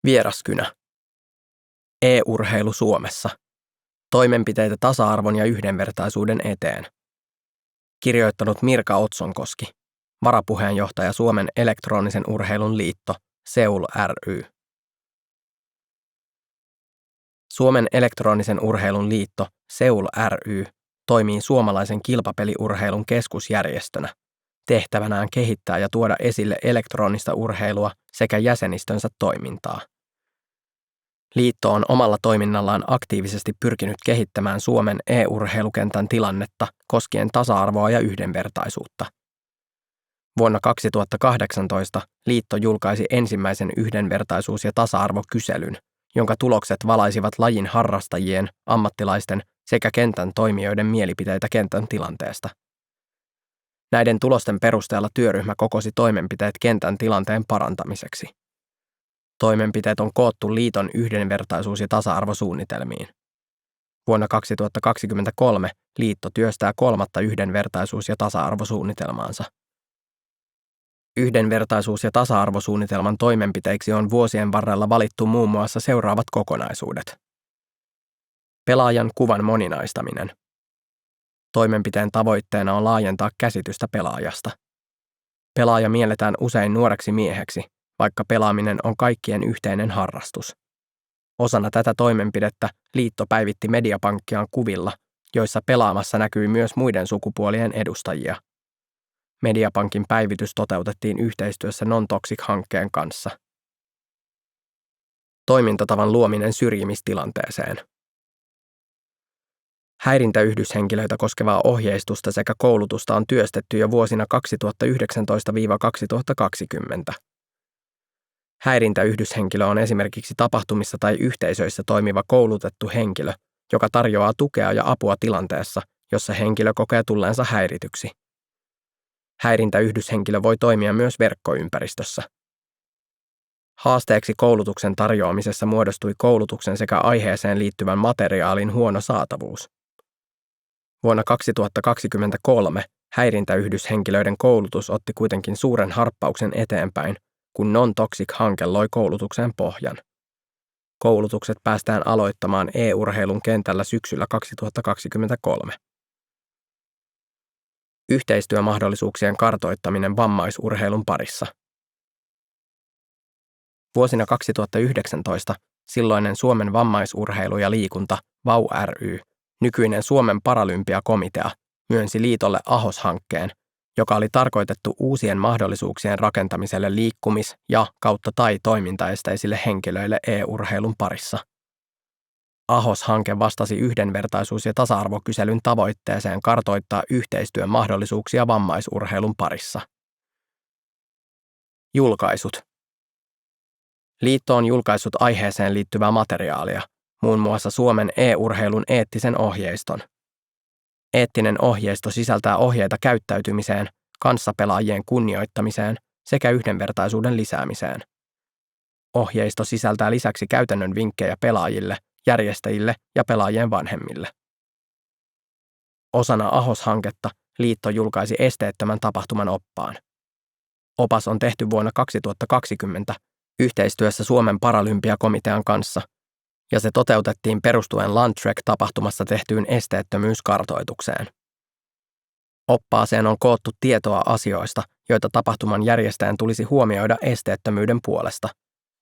Vieraskynä. E-urheilu Suomessa. Toimenpiteitä tasa-arvon ja yhdenvertaisuuden eteen. Kirjoittanut Mirka Otsonkoski, varapuheenjohtaja Suomen elektronisen urheilun liitto, SEUL ry. Suomen elektronisen urheilun liitto, SEUL ry, toimii suomalaisen kilpapeliurheilun keskusjärjestönä. Tehtävänään kehittää ja tuoda esille elektronista urheilua sekä jäsenistönsä toimintaa. Liitto on omalla toiminnallaan aktiivisesti pyrkinyt kehittämään Suomen e-urheilukentän tilannetta koskien tasa-arvoa ja yhdenvertaisuutta. Vuonna 2018 liitto julkaisi ensimmäisen yhdenvertaisuus- ja tasa-arvokyselyn, jonka tulokset valaisivat lajin harrastajien, ammattilaisten sekä kentän toimijoiden mielipiteitä kentän tilanteesta. Näiden tulosten perusteella työryhmä kokosi toimenpiteet kentän tilanteen parantamiseksi. Toimenpiteet on koottu liiton yhdenvertaisuus- ja tasa-arvosuunnitelmiin. Vuonna 2023 liitto työstää 3. yhdenvertaisuus- ja tasa-arvosuunnitelmaansa. Yhdenvertaisuus- ja tasa-arvosuunnitelman toimenpiteiksi on vuosien varrella valittu muun muassa seuraavat kokonaisuudet. Pelaajan kuvan moninaistaminen. Toimenpiteen tavoitteena on laajentaa käsitystä pelaajasta. Pelaaja mielletään usein nuoreksi mieheksi, vaikka pelaaminen on kaikkien yhteinen harrastus. Osana tätä toimenpidettä liitto päivitti mediapankkiaan kuvilla, joissa pelaamassa näkyi myös muiden sukupuolien edustajia. Mediapankin päivitys toteutettiin yhteistyössä Non-Toxic-hankkeen kanssa. Toimintatavan luominen syrjimistilanteeseen. Häirintäyhdyshenkilöitä koskevaa ohjeistusta sekä koulutusta on työstetty jo vuosina 2019–2020. Häirintäyhdyshenkilö on esimerkiksi tapahtumissa tai yhteisöissä toimiva koulutettu henkilö, joka tarjoaa tukea ja apua tilanteessa, jossa henkilö kokee tulleensa häirityksi. Häirintäyhdyshenkilö voi toimia myös verkkoympäristössä. Haasteeksi koulutuksen tarjoamisessa muodostui koulutuksen sekä aiheeseen liittyvän materiaalin huono saatavuus. Vuonna 2023 häirintäyhdyshenkilöiden koulutus otti kuitenkin suuren harppauksen eteenpäin, kun Non-Toxic-hanke loi koulutuksen pohjan. Koulutukset päästään aloittamaan e-urheilun kentällä syksyllä 2023. Yhteistyömahdollisuuksien kartoittaminen vammaisurheilun parissa. Vuosina 2019 silloinen Suomen vammaisurheilu ja liikunta, VAU ry, nykyinen Suomen Paralympiakomitea, myönsi liitolle AHOS-hankkeen, joka oli tarkoitettu uusien mahdollisuuksien rakentamiselle liikkumis- ja tai toimintaesteisille henkilöille e-urheilun parissa. AHOS-hanke vastasi yhdenvertaisuus- ja tasa-arvokyselyn tavoitteeseen kartoittaa yhteistyön mahdollisuuksia vammaisurheilun parissa. Julkaisut. Liitto on julkaissut aiheeseen liittyvää materiaalia, muun muassa Suomen e-urheilun eettisen ohjeiston. Eettinen ohjeisto sisältää ohjeita käyttäytymiseen, kanssapelaajien kunnioittamiseen sekä yhdenvertaisuuden lisäämiseen. Ohjeisto sisältää lisäksi käytännön vinkkejä pelaajille, järjestäjille ja pelaajien vanhemmille. Osana AHOS-hanketta liitto julkaisi esteettömän tapahtuman oppaan. Opas on tehty vuonna 2020 yhteistyössä Suomen Paralympiakomitean kanssa, ja se toteutettiin perustuen Landtrek-tapahtumassa tehtyyn esteettömyyskartoitukseen. Oppaaseen on koottu tietoa asioista, joita tapahtuman järjestäjän tulisi huomioida esteettömyyden puolesta,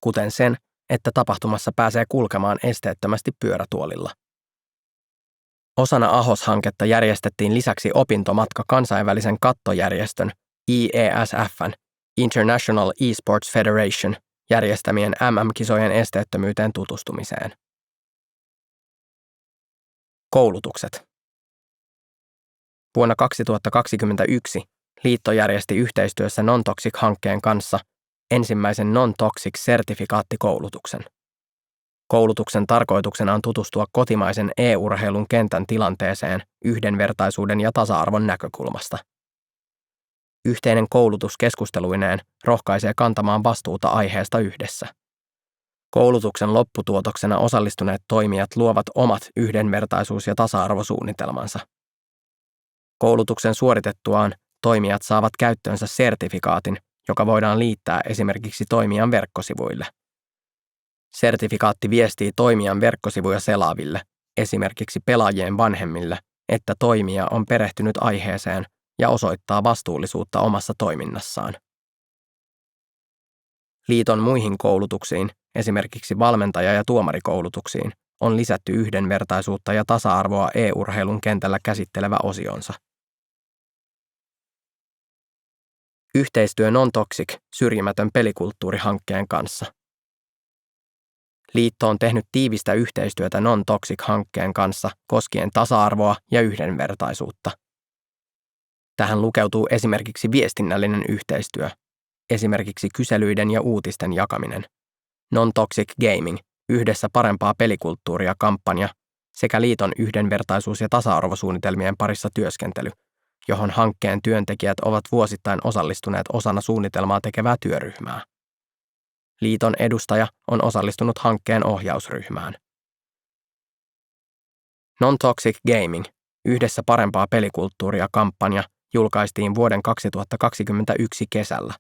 kuten sen, että tapahtumassa pääsee kulkemaan esteettömästi pyörätuolilla. Osana AHOS-hanketta järjestettiin lisäksi opintomatka kansainvälisen kattojärjestön IESF:n International Esports Federation järjestämien MM-kisojen esteettömyyteen tutustumiseen. Koulutukset. Vuonna 2021 liitto järjesti yhteistyössä Non-Toxic-hankkeen kanssa ensimmäisen Non-Toxic-sertifikaattikoulutuksen. Koulutuksen tarkoituksena on tutustua kotimaisen e-urheilun kentän tilanteeseen yhdenvertaisuuden ja tasa-arvon näkökulmasta. Yhteinen koulutus keskusteluineen rohkaisee kantamaan vastuuta aiheesta yhdessä. Koulutuksen lopputuotoksena osallistuneet toimijat luovat omat yhdenvertaisuus- ja tasa-arvosuunnitelmansa. Koulutuksen suoritettuaan toimijat saavat käyttöönsä sertifikaatin, joka voidaan liittää esimerkiksi toimijan verkkosivuille. Sertifikaatti viestii toimijan verkkosivuja selaaville, esimerkiksi pelaajien vanhemmille, että toimija on perehtynyt aiheeseen ja osoittaa vastuullisuutta omassa toiminnassaan. Liiton muihin koulutuksiin, esimerkiksi valmentaja- ja tuomarikoulutuksiin, on lisätty yhdenvertaisuutta ja tasa-arvoa e-urheilun kentällä käsittelevä osionsa. Yhteistyö Non-Toxic syrjimätön pelikulttuuri-hankkeen kanssa. Liitto on tehnyt tiivistä yhteistyötä Non-Toxic-hankkeen kanssa koskien tasa-arvoa ja yhdenvertaisuutta. Tähän lukeutuu esimerkiksi viestinnällinen yhteistyö, esimerkiksi kyselyiden ja uutisten jakaminen, Non-Toxic Gaming, yhdessä parempaa pelikulttuuria kampanja sekä liiton yhdenvertaisuus- ja tasa-arvosuunnitelmien parissa työskentely, johon hankkeen työntekijät ovat vuosittain osallistuneet osana suunnitelmaa tekevää työryhmää. Liiton edustaja on osallistunut hankkeen ohjausryhmään. Non-Toxic Gaming, yhdessä parempaa pelikulttuuria kampanja julkaistiin vuoden 2021 kesällä.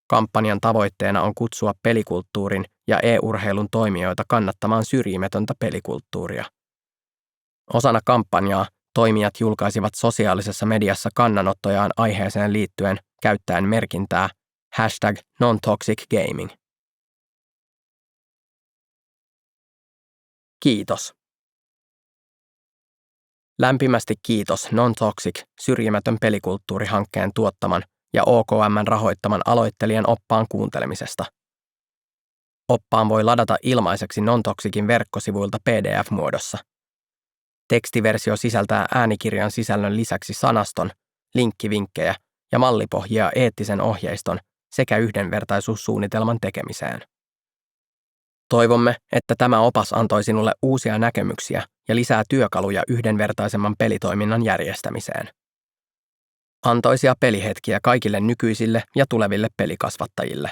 Kampanjan tavoitteena on kutsua pelikulttuurin ja e-urheilun toimijoita kannattamaan syrjimätöntä pelikulttuuria. Osana kampanjaa toimijat julkaisivat sosiaalisessa mediassa kannanottojaan aiheeseen liittyen käyttäen merkintää #NonToxicGaming. Kiitos. Lämpimästi kiitos Non-Toxic syrjimätön pelikulttuuri-hankkeen tuottaman ja OKM:n rahoittaman aloittelijan oppaan kuuntelemisesta. Oppaan voi ladata ilmaiseksi Non-Toxicin verkkosivuilta PDF-muodossa. Tekstiversio sisältää äänikirjan sisällön lisäksi sanaston, linkkivinkkejä ja mallipohjia eettisen ohjeiston sekä yhdenvertaisuussuunnitelman tekemiseen. Toivomme, että tämä opas antoi sinulle uusia näkemyksiä ja lisää työkaluja yhdenvertaisemman pelitoiminnan järjestämiseen. Antoisia pelihetkiä kaikille nykyisille ja tuleville pelikasvattajille.